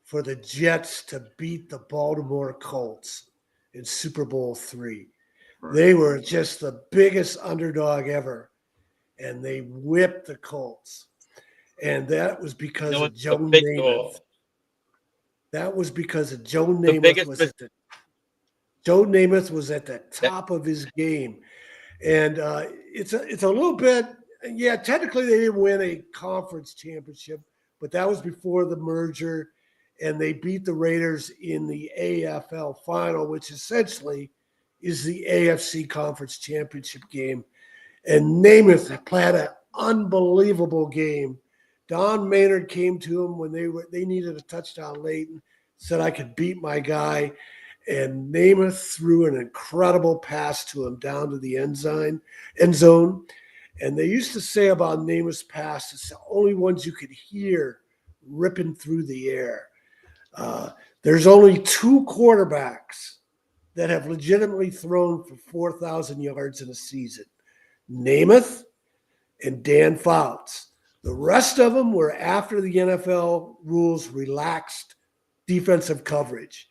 for the Jets to beat the Baltimore Colts in Super Bowl III. They were just the biggest underdog ever, and they whipped the Colts. And that was because of Joe Namath. That was because of Joe Namath Joe Namath was at the top of his game. And it's a little bit, yeah, technically they didn't win a conference championship, but that was before the merger, and they beat the Raiders in the AFL final, which essentially is the AFC conference championship game. And Namath played an unbelievable game. Don Maynard came to him when they needed a touchdown late and said, I could beat my guy. And Namath threw an incredible pass to him down to the end zone. And they used to say about Namath's pass, it's the only ones you could hear ripping through the air. There's only 2 quarterbacks that have legitimately thrown for 4,000 yards in a season. Namath and Dan Fouts. The rest of them were after the NFL rules relaxed defensive coverage.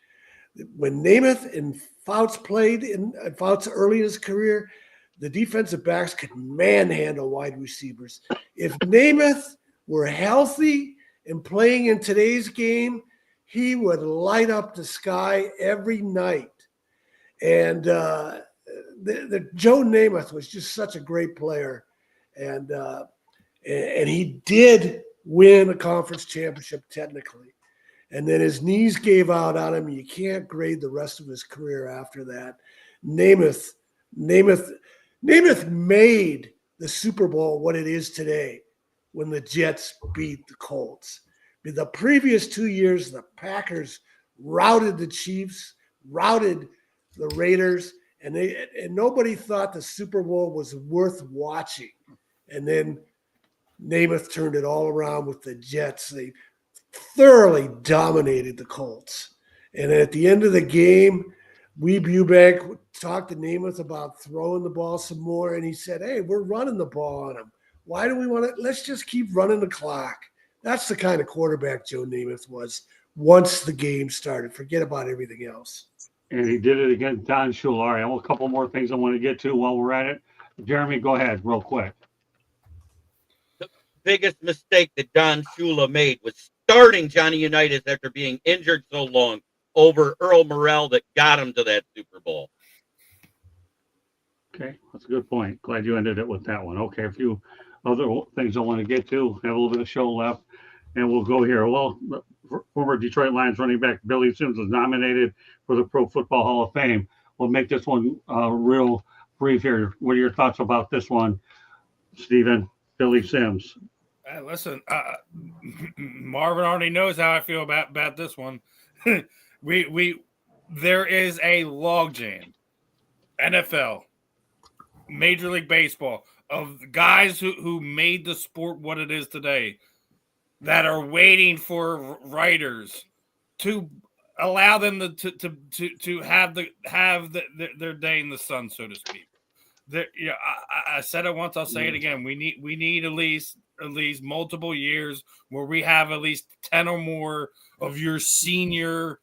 When Namath and Fouts played Fouts early in his career, the defensive backs could manhandle wide receivers. If Namath were healthy and playing in today's game, he would light up the sky every night. And the Joe Namath was just such a great player, and he did win a conference championship technically. And then his knees gave out on him. You can't grade the rest of his career after that. Namath made the Super Bowl what it is today when the Jets beat the Colts. The previous 2 years, the Packers routed the Chiefs, routed the Raiders, and nobody thought the Super Bowl was worth watching. And then Namath turned it all around with the Jets. They thoroughly dominated the Colts. And at the end of the game, Weeb Eubank talked to Namath about throwing the ball some more, and he said, hey, we're running the ball on him. Why do we want to? Let's just keep running the clock. That's the kind of quarterback Joe Namath was once the game started. Forget about everything else. And he did it against Don Shula. All right, a couple more things I want to get to while we're at it. Jeremy, go ahead real quick. The biggest mistake that Don Shula made was starting Johnny Unitas after being injured so long over Earl Morrell that got him to that Super Bowl. Okay, that's a good point. Glad you ended it with that one. Okay, a few other things I want to get to. Have a little bit of show left, and we'll go here. Well, former Detroit Lions running back Billy Sims was nominated for the Pro Football Hall of Fame. We'll make this one real brief here. What are your thoughts about this one, Stephen? Billy Sims. Listen, Marvin already knows how I feel about this one. There is a logjam, NFL, Major League Baseball, of guys who made the sport what it is today, that are waiting for writers to allow them to have their day in the sun, so to speak. I said it once, I'll say it again. We need at least multiple years where we have at least 10 or more of your senior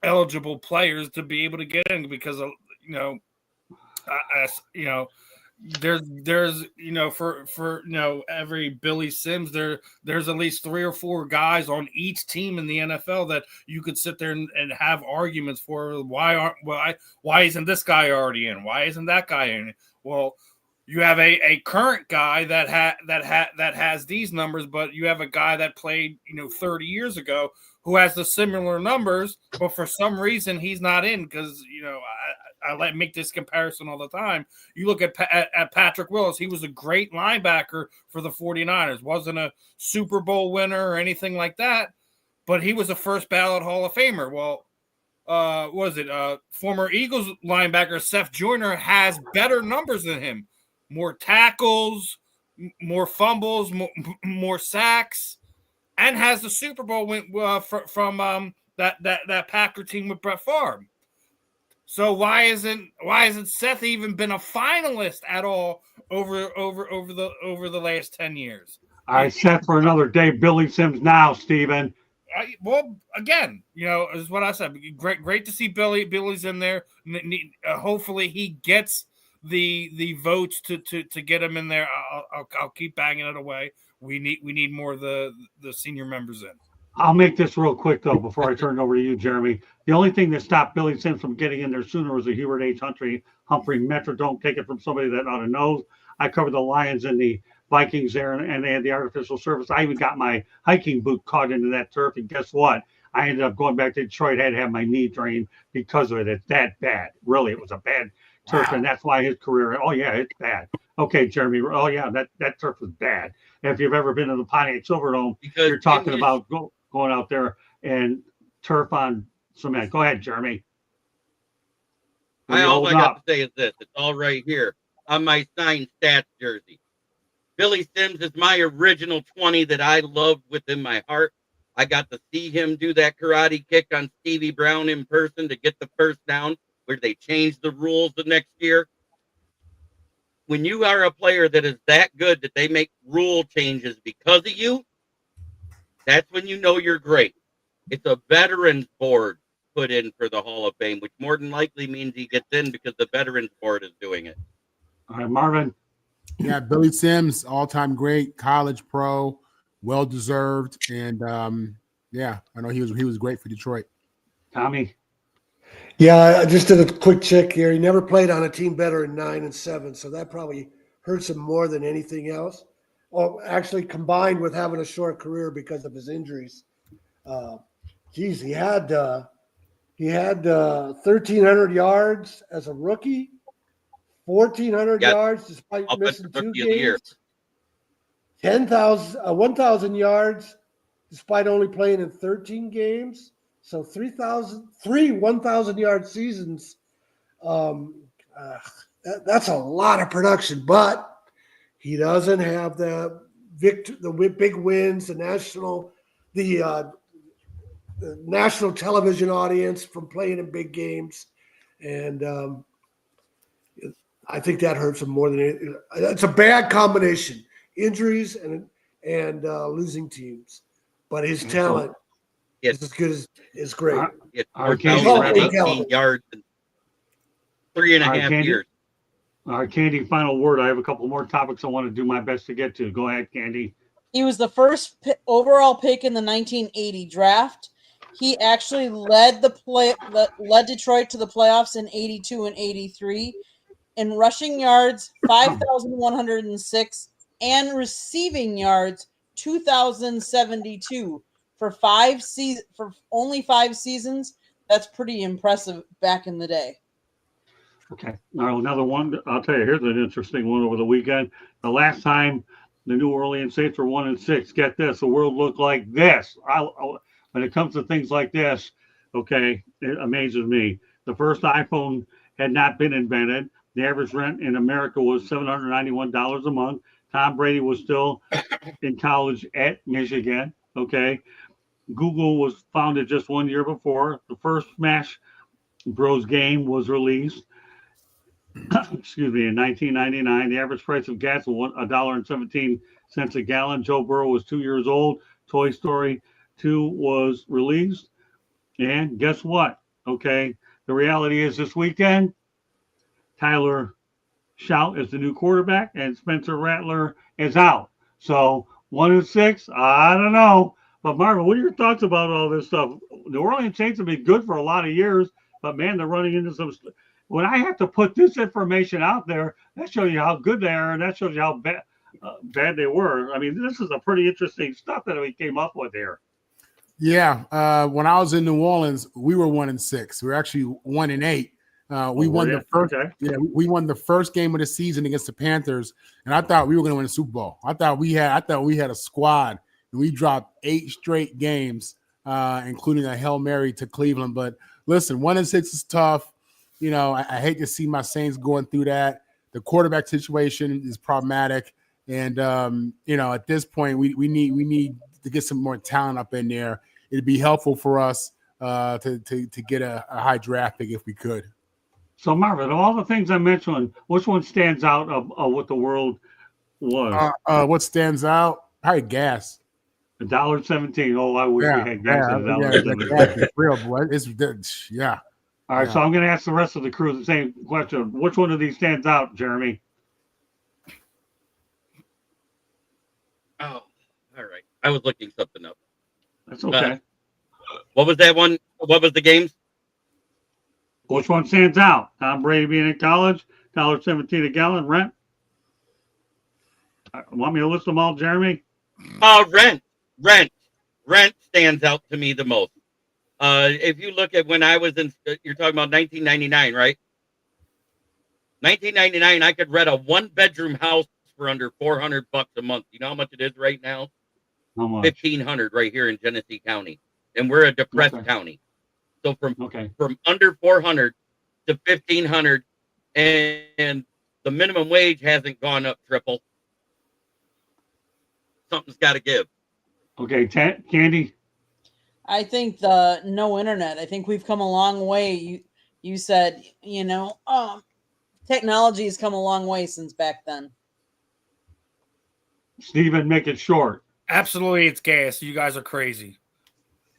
eligible players to be able to get in, because there's for every Billy Sims there's at least 3 or 4 guys on each team in the NFL that you could sit there and have arguments for. Why isn't this guy already in? Why isn't that guy in? Well, you have a current guy that has these numbers, but you have a guy that played 30 years ago who has the similar numbers, but for some reason he's not in, because I make this comparison all the time. You look at Patrick Willis. He was a great linebacker for the 49ers. Wasn't a Super Bowl winner or anything like that, but he was a first ballot Hall of Famer. Well, former Eagles linebacker Seth Joyner has better numbers than him. More tackles, more fumbles, more sacks, and has the Super Bowl win from that Packer team with Brett Favre. So why isn't Seth even been a finalist at all over the last 10 years? All right, set for another day. Billy Sims now, Steven. Well, again, is what I said. Great to see Billy's in there. Hopefully, he gets the votes to get him in there. I'll keep banging it away. We need more of the senior members in. I'll make this real quick though before I turn it over to you, Jeremy. The only thing that stopped Billy Sims from getting in there sooner was a Hubert H. Humphrey Metro. Don't take it from somebody that ought to know. I covered the Lions and the Vikings there, and they had the artificial surface. I even got my hiking boot caught into that turf, and guess what? I ended up going back to Detroit. I had to have my knee drained because of it. It's that bad. Really, it was a bad turf, and that's why his career. Oh yeah, it's bad. Okay, Jeremy. Oh yeah, that turf was bad. And if you've ever been to the Pontiac Silverdome, you're talking about going out there and turf on cement. Go ahead, Jeremy. All I got to say is this. It's all right here on my signed stats jersey. Billy Sims is my original 20 that I loved within my heart. I got to see him do that karate kick on Stevie Brown in person to get the first down, where they changed the rules the next year. When you are a player that is that good that they make rule changes because of you, that's when you know you're great. It's a veterans board put in for the Hall of Fame, which more than likely means he gets in because the veterans board is doing it. All right, Marvin. Yeah, Billy Sims, all-time great, college pro, well-deserved, and I know he was great for Detroit. Tommy. Yeah, I just did a quick check here. He never played on a team better in 9 and 7, so that probably hurts him more than anything else. Or actually, combined with having a short career because of his injuries. He had 1,300 yards as a rookie. 1,400 yards despite missing 2 games. 1,000 yards despite only playing in 13 games. So 3 1,000-yard seasons. That's a lot of production, but he doesn't have the big wins, the national television audience from playing in big games, and I think that hurts him more than anything. It's a bad combination: injuries and losing teams. But his talent is as good as is great. 4,018 yards in 3.5 years. All right, Candy, final word. I have a couple more topics I want to do my best to get to. Go ahead, Candy. He was the first overall pick in the 1980 draft. He actually led Detroit to the playoffs in 82 and 83. In rushing yards, 5,106, and receiving yards, 2,072 for only 5 seasons. That's pretty impressive back in the day. Okay. Now another one. I'll tell you. Here's an interesting one over the weekend. The last time the New Orleans Saints were 1-6. Get this. The world looked like this. When it comes to things like this, okay, it amazes me. The first iPhone had not been invented. The average rent in America was $791 a month. Tom Brady was still in college at Michigan. Okay. Google was founded just 1 year before. The first Smash Bros. Game was released. Excuse me, in 1999. The average price of gas was $1.17 a gallon. Joe Burrow was 2 years old. Toy Story 2 was released. And guess what? Okay. The reality is this weekend, Tyler Shout is the new quarterback, and Spencer Rattler is out. So 1-6, I don't know. But Marvin, what are your thoughts about all this stuff? The Orleans Saints have been good for a lot of years, but man, they're running into some. When I have to put this information out there, that shows you how good they are, and that shows you how bad they were. I mean, this is a pretty interesting stuff that we came up with here. Yeah, when I was in New Orleans, we were 1-6. We were actually 1-8. We won the first. Okay. Yeah, we won the first game of the season against the Panthers, and I thought we were going to win the Super Bowl. I thought we had a squad, and we dropped 8 straight games, including a Hail Mary to Cleveland. But listen, 1-6 is tough. You know, I hate to see my Saints going through that. The quarterback situation is problematic, and at this point, we need to get some more talent up in there. It'd be helpful for us to get a high draft pick if we could. So Marvin, of all the things I mentioned, which one stands out of what the world was? What stands out? Probably gas. $1.17. Oh, I wish we had gas at the gas $1.17. is real, boy. Yeah. All right, Yeah. so I'm going to ask the rest of the crew the same question. Which one of these stands out, Jeremy? Oh, all right. I was looking something up. That's okay. What was that one? What was the games? Which one stands out? Tom Brady being in college, $1.17 a gallon, rent. Want me to list them all, Jeremy? Rent stands out to me the most. If you look at when I was in, you're talking about 1999, right? 1999, I could rent a 1-bedroom house for under $400 a month. You know how much it is right now? How much? $1,500 right here in Genesee County, and we're a depressed county. So from under 400 to 1,500, and the minimum wage hasn't gone up triple. Something's got to give. Okay, Candy. I think the no internet. I think we've come a long way. You said, technology has come a long way since back then. Steven, make it short. Absolutely, it's gas. You guys are crazy.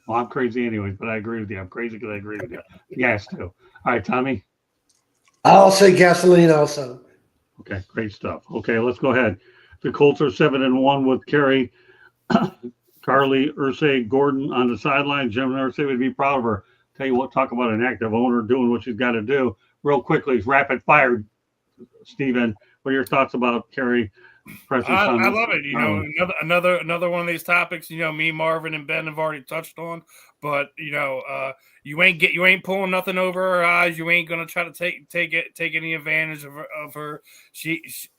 Well, I'm crazy anyways, but I agree with you. I'm crazy because I agree with you. Gas too. All right, Tommy. I'll say gasoline also. Okay, great stuff. Okay, let's go ahead. The Colts are 7-1 with Carrie, Carly Ursay Gordon on the sideline. Jim Ursay would be proud of her. Tell you what, talk about an active owner doing what she's got to do. Real quickly, rapid fire, Steven. What are your thoughts about Carrie? I love it. Another one of these topics. Me, Marvin, and Ben have already touched on. But you ain't pulling nothing over her eyes. You ain't gonna try to take any advantage of her. She's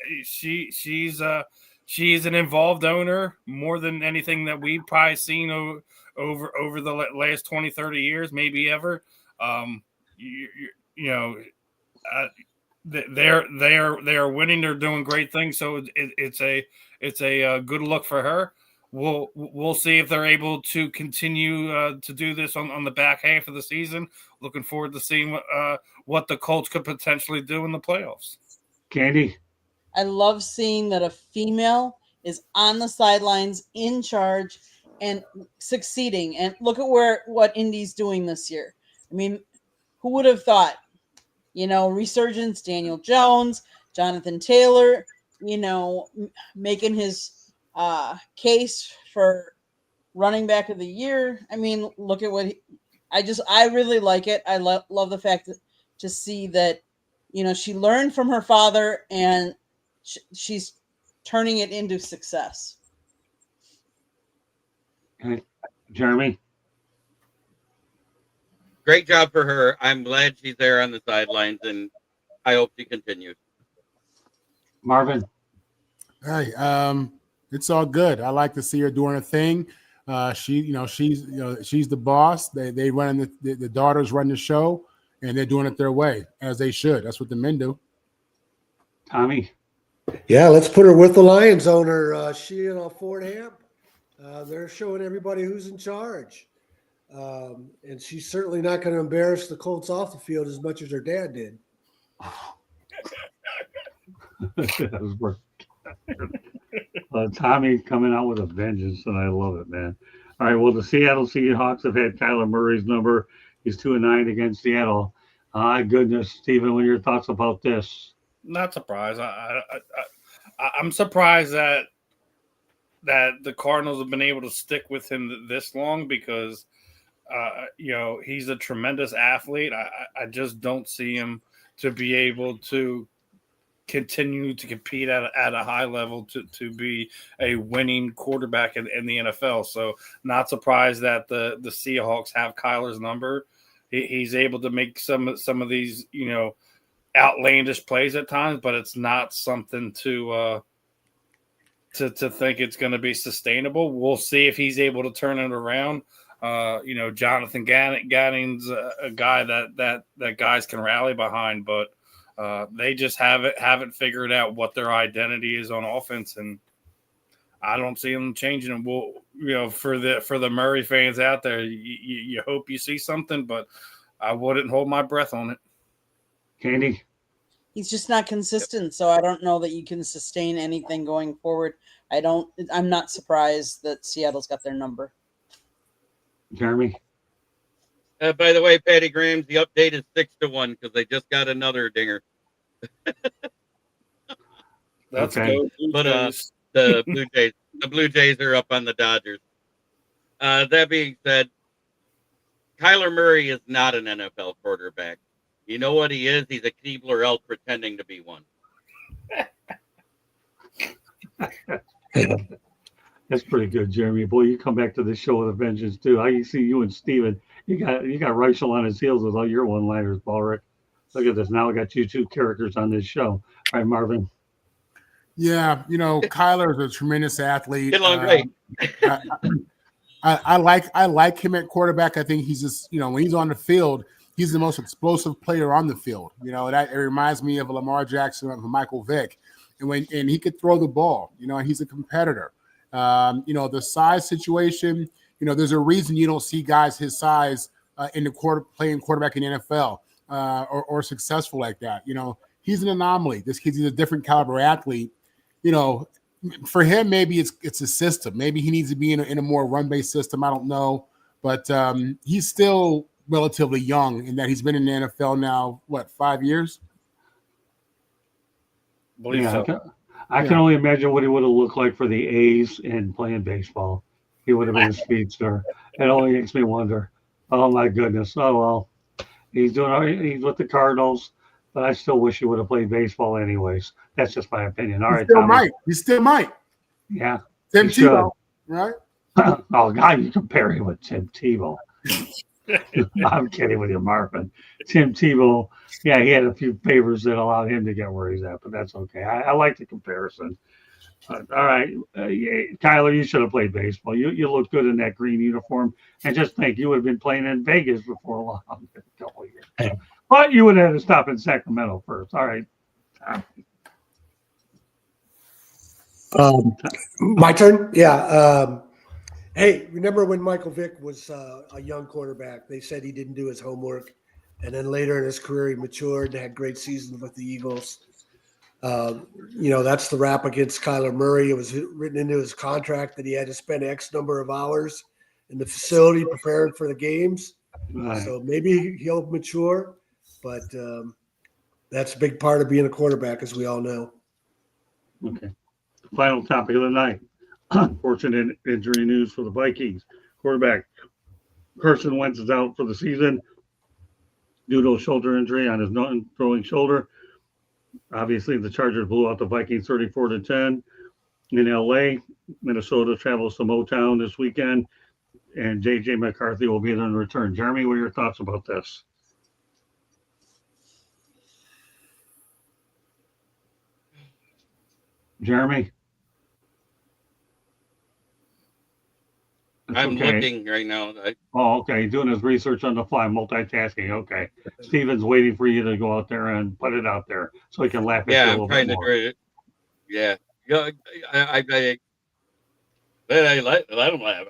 an involved owner more than anything that we've probably seen over the last 20, 30 years, maybe ever. They're winning. They're doing great things. So it's a good look for her. We'll see if they're able to continue to do this on the back half of the season. Looking forward to seeing what the Colts could potentially do in the playoffs. Candy. I love seeing that a female is on the sidelines, in charge, and succeeding. And look at what Indy's doing this year. I mean, who would have thought? Resurgence, Daniel Jones, Jonathan Taylor, making his case for running back of the year. I mean, look at what I really like it. I love the fact to see that, she learned from her father and she's turning it into success. Okay. Jeremy. Great job for her. I'm glad she's there on the sidelines, and I hope she continues. Marvin. Hey, it's all good. I like to see her doing her thing. She's the boss. They run the daughters run the show, and they're doing it their way, as they should. That's what the men do. Tommy. Yeah, let's put her with the Lions owner. She and Fordham. They're showing everybody who's in charge. And she's certainly not going to embarrass the Colts off the field as much as her dad did. Tommy coming out with a vengeance, and I love it, man. All right, well, the Seattle Seahawks have had Kyler Murray's number. He's 2-9 against Seattle. My goodness, Stephen, what are your thoughts about this? Not surprised. I'm surprised that the Cardinals have been able to stick with him this long because he's a tremendous athlete. I just don't see him to be able to continue to compete at a high level to be a winning quarterback in the NFL. So not surprised that the Seahawks have Kyler's number. He's able to make some of these, outlandish plays at times, but it's not something to think it's going to be sustainable. We'll see if he's able to turn it around. Jonathan Ganning's a guy that guys can rally behind, but they just haven't figured out what their identity is on offense, and I don't see them changing. And for the Murray fans out there, you hope you see something, but I wouldn't hold my breath on it. Candy? He's just not consistent, so I don't know that you can sustain anything going forward. I'm not surprised that Seattle's got their number. Jeremy? By the way, Patty Grahams, the update is 6-1 because they just got another dinger. That's Okay. good. But the Blue Jays are up on the Dodgers. That being said, Kyler Murray is not an NFL quarterback. You know what he is? He's a Keebler elk pretending to be one. That's pretty good, Jeremy. Boy, you come back to the show with a vengeance too. I see you and Steven. You got Reich on his heels with all your one-liners, Ballrick. Look at this. Now I got you two characters on this show. All right, Marvin. Yeah, Kyler is a tremendous athlete. Get along great. I like him at quarterback. I think he's just, when he's on the field, he's the most explosive player on the field. That it reminds me of Lamar Jackson and Michael Vick. And he could throw the ball, and he's a competitor. The size situation, there's a reason you don't see guys his size in the playing quarterback in the NFL or successful like that. He's an anomaly. This kid's a different caliber athlete. For him, maybe it's a system. Maybe he needs to be in a more run-based system. I don't know, but he's still relatively young in that he's been in the NFL now, 5 years? I can only imagine what he would have looked like for the A's and playing baseball. He would have been a speedster. It only makes me wonder. Oh my goodness. Oh well, he's with the Cardinals, but I still wish he would have played baseball anyways. That's just my opinion. All right, Tommy. He still might. Yeah. Tim Tebow, right? Oh God, you compare him with Tim Tebow. I'm kidding with you, Marvin. Tim Tebow, yeah, he had a few favors that allowed him to get where he's at, but that's okay. I like the comparison. All right, Kyler, you should have played baseball. You look good in that green uniform, and just think you would have been playing in Vegas before long, a couple of years. But you would have had to stop in Sacramento first. All right. My turn. Yeah. Hey, remember when Michael Vick was a young quarterback? They said he didn't do his homework, and then later in his career he matured and had great seasons with the Eagles. That's the rap against Kyler Murray. It was written into his contract that he had to spend X number of hours in the facility preparing for the games. Right. So maybe he'll mature, but that's a big part of being a quarterback, as we all know. Okay. Final topic of the night. Unfortunate injury news for the Vikings. Quarterback Carson Wentz is out for the season due to a shoulder injury on his non-throwing shoulder. Obviously, the Chargers blew out the Vikings 34-10 in LA. Minnesota travels to Motown this weekend, and J.J. McCarthy will be there in return. Jeremy, what are your thoughts about this? Jeremy? I'm looking right now. Okay. Doing his research on the fly, multitasking. Okay. Steven's waiting for you to go out there and put it out there so he can laugh at you a little bit more. Yeah. I let him laugh.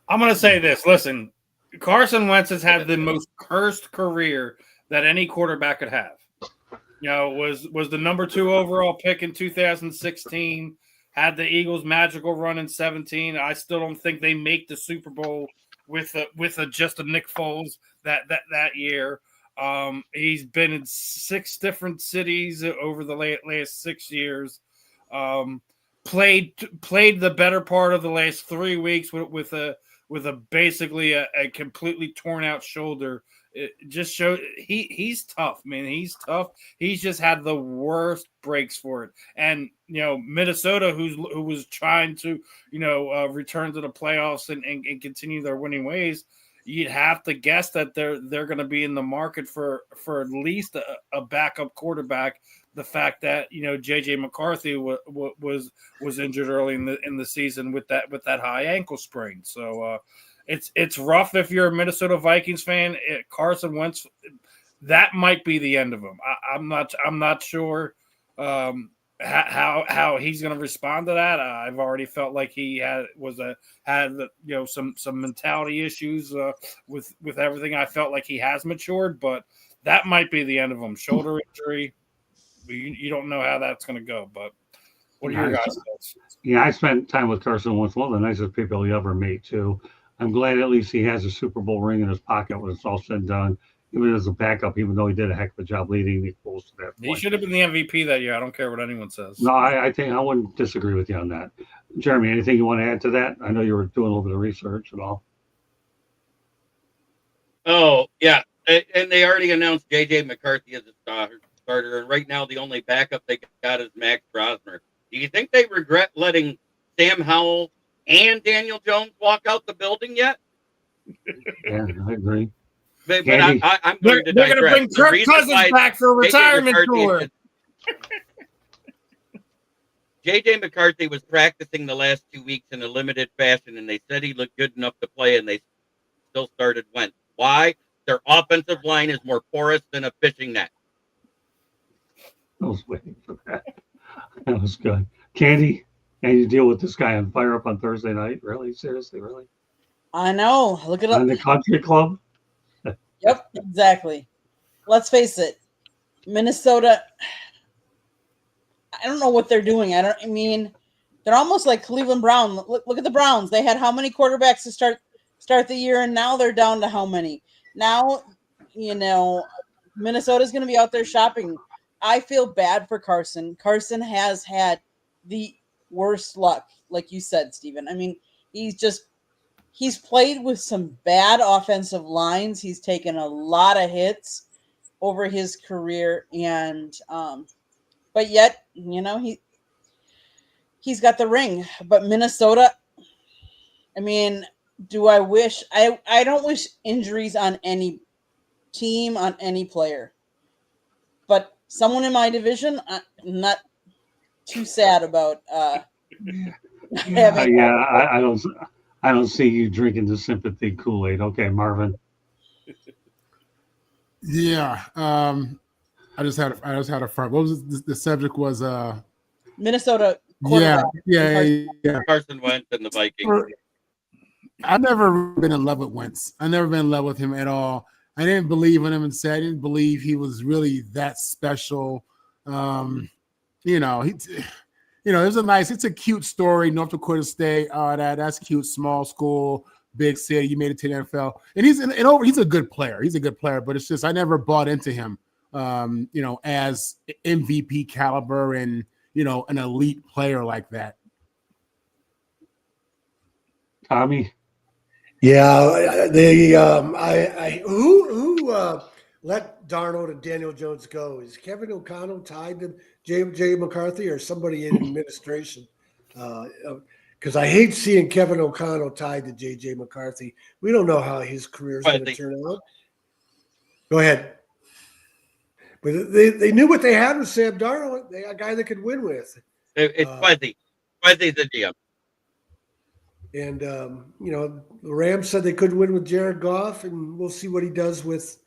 I'm going to say this. Listen, Carson Wentz has had the most cursed career that any quarterback could have. Was the number 2 overall pick in 2016, had the Eagles' magical run in 17. I still don't think they make the Super Bowl with just a Nick Foles that year. He's been in 6 different cities over the last 6 years. Played the better part of the last 3 weeks with a basically a completely torn out shoulder. It just showed he's tough, man. He's tough. He's just had the worst breaks for it. And Minnesota, who was trying to return to the playoffs and continue their winning ways, you'd have to guess that they're going to be in the market for at least a backup quarterback. The fact that J.J. McCarthy was injured early in the season with that high ankle sprain. So it's rough if you're a Minnesota Vikings fan. Carson Wentz, that might be the end of him. I'm not sure. how he's going to respond to that. I've already felt like he had some mentality issues with everything. I felt like he has matured, but that might be the end of him. Shoulder injury. You don't know how that's going to go, but what are your guys' thoughts? Yeah, I spent time with Carson Wentz, one of the nicest people you ever meet, too. I'm glad at least he has a Super Bowl ring in his pocket when it's all said and done, even as a backup, even though he did a heck of a job leading the Bulls to that point. He should have been the MVP that year. I don't care what anyone says. No, I think I wouldn't disagree with you on that. Jeremy, anything you want to add to that? I know you were doing a little bit of research and all. Oh, yeah. And they already announced J.J. McCarthy as a starter, and right now the only backup they got is Max Brosmer. Do you think they regret letting Sam Howell and Daniel Jones walk out the building yet? Yeah, I agree. But I'm going to digress. They're going to bring Kirk Cousins back for a retirement tour. J.J. McCarthy was practicing the last 2 weeks in a limited fashion, and they said he looked good enough to play, and they still started Wentz. Why? Their offensive line is more porous than a fishing net. I was waiting for that. That was good. Candy, and you deal with this guy on Fire Up on Thursday night? Really? Seriously? Really? I know. Look it up. On the country club? Yep, exactly. Let's face it. Minnesota, I don't know what they're doing. They're almost like Cleveland Brown. Look at the Browns. They had how many quarterbacks to start the year, and now they're down to how many? Now, Minnesota's going to be out there shopping. I feel bad for Carson. Carson has had the worst luck, like you said, Steven. I mean, he's played with some bad offensive lines. He's taken a lot of hits over his career, and but yet, he's got the ring. But Minnesota, do I wish I don't wish injuries on any team, on any player. But someone in my division, I'm not too sad about having. I don't see you drinking the sympathy Kool-Aid. Okay, Marvin. Yeah. I just had a front. What was the subject was Minnesota. Yeah. Carson Wentz and the Vikings. I've never been in love with Wentz. I've never been in love with him at all. I didn't believe in him and say I didn't believe he was really that special. It was it's a cute story. North Dakota State, that's cute. Small school, big city. You made it to the NFL, and he's a good player. He's a good player, but it's just I never bought into him. As MVP caliber and an elite player like that. Tommy. Yeah, who let Darnold and Daniel Jones go? Is Kevin O'Connell tied to J. McCarthy or somebody in administration? Because I hate seeing Kevin O'Connell tied to J.J. McCarthy. We don't know how his career is going to turn out. Go ahead. But they knew what they had with Sam Darnold. They a guy they could win with. It's Fuzzy. Fuzzy's the GM. And, the Rams said they could win with Jared Goff, and we'll see what he does with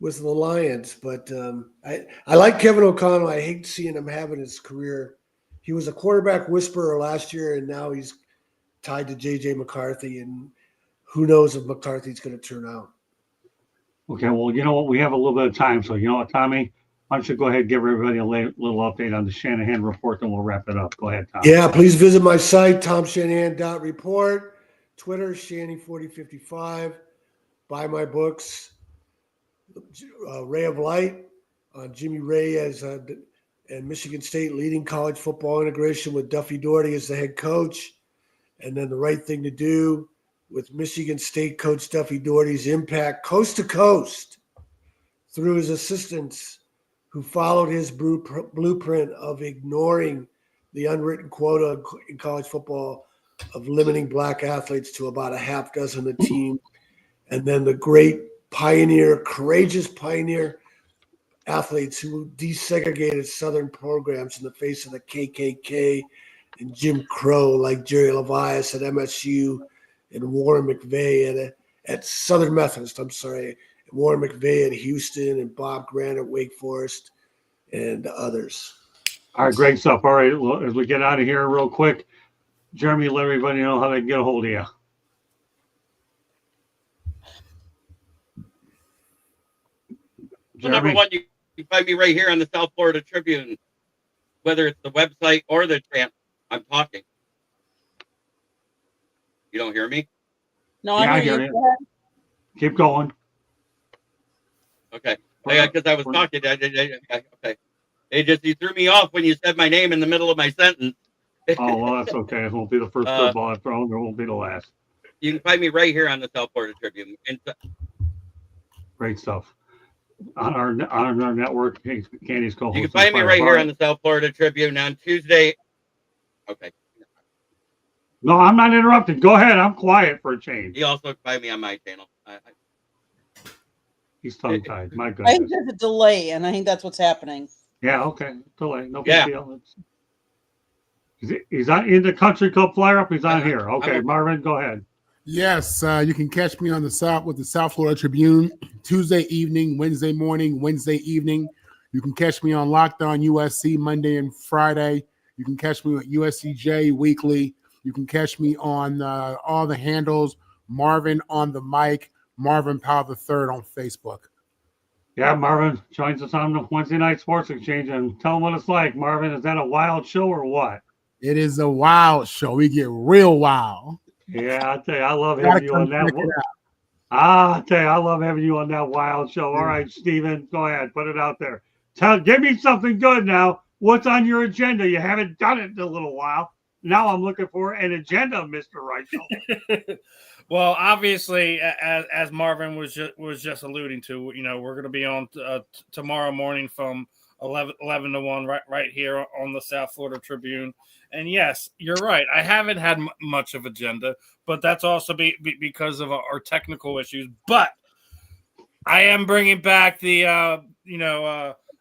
the Lions. But I like Kevin O'Connell. I hate seeing him having his career. He was a quarterback whisperer last year, and now he's tied to J.J. McCarthy, and who knows if McCarthy's going to turn out. Okay, well, you know what? We have a little bit of time. So, you know what, Tommy? Why don't you go ahead and give everybody a little update on the Shanahan report, and we'll wrap it up. Go ahead, Tom. Yeah, please visit my site, tomshanahan.report, Twitter, Shanny4055. Buy my books, Ray of Light on Jimmy Ray and Michigan State leading college football integration with Duffy Daugherty as the head coach. And then The Right Thing to Do with Michigan State coach Duffy Daugherty's impact coast to coast through his assistants who followed his blueprint of ignoring the unwritten quota in college football of limiting black athletes to about a half dozen a team. And then the great courageous pioneer athletes who desegregated Southern programs in the face of the KKK and Jim Crow, like Jerry Levias at MSU and Warren McVeigh at Southern Methodist, Warren McVeigh at Houston and Bob Grant at Wake Forest and others. All right, great stuff. All right, well, as we get out of here real quick, Jeremy, let everybody know how they can get a hold of you. Well, number one, you can find me right here on the South Florida Tribune, whether it's the website or the channel. I'm talking. You don't hear me? No, I hear you. Go ahead. Keep going. Okay. Because I was talking. Okay. You threw me off when you said my name in the middle of my sentence. Oh, well, that's okay. It won't be the first football I've thrown. It won't be the last. You can find me right here on the South Florida Tribune. Great stuff. On our network, Candy's co-host. You can find me right here on the South Florida Tribune on Tuesday. Okay. No, I'm not interrupted. Go ahead. I'm quiet for a change. You also can find me on my channel. He's tongue-tied. My goodness. I think there's a delay, and I think that's what's happening. Yeah, okay. Delay. No big deal. He's on in the Country Club Flyer Up. He's on here. Okay, Marvin, go ahead. Yes, you can catch me on the South Florida Tribune Tuesday evening, Wednesday morning, Wednesday evening. You can catch me on Locked On USC Monday and Friday. You can catch me on USCJ weekly. You can catch me on all the handles. Marvin on the mic. Marvin Powell III on Facebook. Yeah, Marvin joins us on the Wednesday Night Sports Exchange and tell him what it's like. Marvin, is that a wild show or what? It is a wild show. We get real wild. Yeah, I tell you, I love having you on that. I tell you, I love having you on that wild show. All right, Steven, go ahead, put it out there. Give me something good now. What's on your agenda? You haven't done it in a little while. Now I'm looking for an agenda, Mr. Reich. Well, obviously, as Marvin was just alluding to, we're going to be on tomorrow morning from 11 to 1 right here on the South Florida Tribune. And yes, you're right. I haven't had much of agenda, but that's also because of our technical issues. But I am bringing back the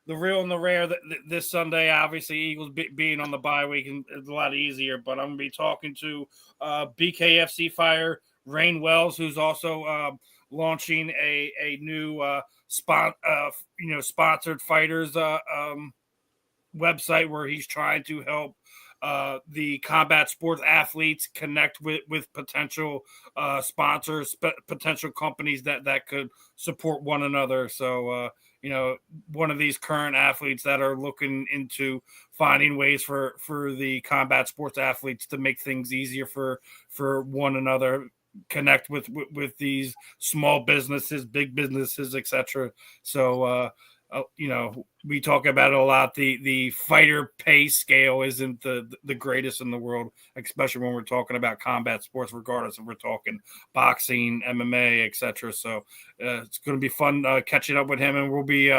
real and the rare this Sunday. Obviously, Eagles being on the bye week is a lot easier. But I'm going to be talking to BKFC Fire Rain Wells, who's also launching a new sponsored fighters website where he's trying to help the combat sports athletes connect with potential sponsors, potential companies that could support one another. So, one of these current athletes that are looking into finding ways for the combat sports athletes to make things easier for one another, connect with these small businesses, big businesses, etc. So, we talk about it a lot. The fighter pay scale isn't the greatest in the world, especially when we're talking about combat sports, regardless if we're talking boxing, MMA, etc. So it's going to be fun catching up with him, and we'll be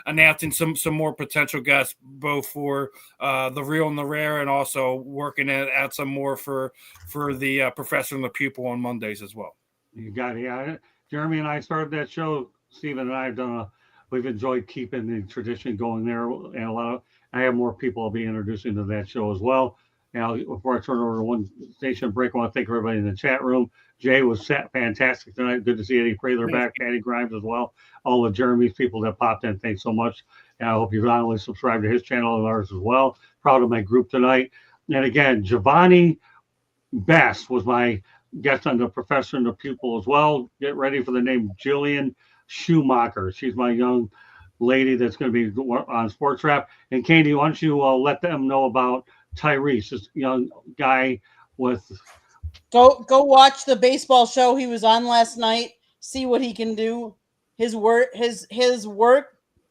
announcing some more potential guests, both for the real and the rare, and also working at some more for the professor and the pupil on Mondays as well. You got it. Yeah, Jeremy and I started that show. Stephen and I have done we've enjoyed keeping the tradition going there, and I have more people I'll be introducing to that show as well. Now, before I turn over to one station break, I want to thank everybody in the chat room. Jay was fantastic tonight. Good to see Eddie Prather back, Patty Grimes as well. All of Jeremy's people that popped in, thanks so much. And I hope you've not only subscribed to his channel and ours as well. Proud of my group tonight. And again, Giovanni Best was my guest on the professor and the pupil as well. Get ready for the name Jillian Schumacher. She's my young lady that's going to be on Sports Wrap. And Candy, why don't you let them know about Tyrese, this young guy with. Go watch the baseball show he was on last night. See what he can do. His work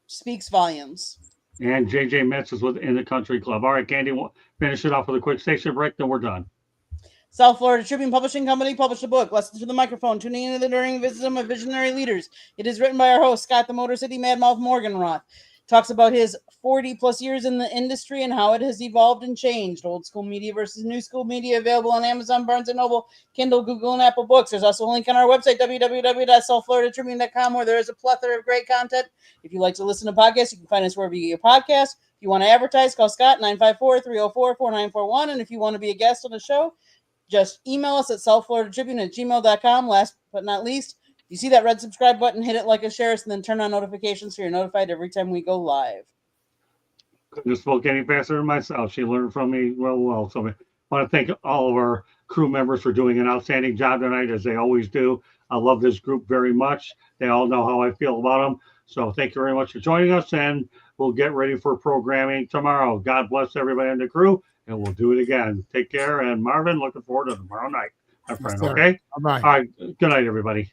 speaks volumes. And JJ Metz is in the Country Club. All right, Candy, we'll finish it off with a quick station break, then we're done. South Florida Tribune Publishing Company published a book, Lessons to the Microphone, Tuning into the During Wisdom of Visionary Leaders. It is written by our host, Scott the Motor City Madmouth Morganroth. Talks about his 40-plus years in the industry and how it has evolved and changed. Old school media versus new school media, available on Amazon, Barnes & Noble, Kindle, Google, and Apple Books. There's also a link on our website, www.southfloridatribune.com, where there is a plethora of great content. If you like to listen to podcasts, you can find us wherever you get your podcasts. If you want to advertise, call Scott, 954-304-4941. And if you want to be a guest on the show, just email us at southfloridatribune@gmail.com. Last but not least, if you see that red subscribe button, hit it, like, and share us, and then turn on notifications so you're notified every time we go live. couldn't have spoke any faster than myself. She learned from me well. So I want to thank all of our crew members for doing an outstanding job tonight, as they always do. I love this group very much. They all know how I feel about them. So thank you very much for joining us, and we'll get ready for programming tomorrow. God bless everybody in the crew, and we'll do it again. Take care. And Marvin, looking forward to tomorrow night, my friend. Yes, okay? Bye-bye. All right. Good night, everybody.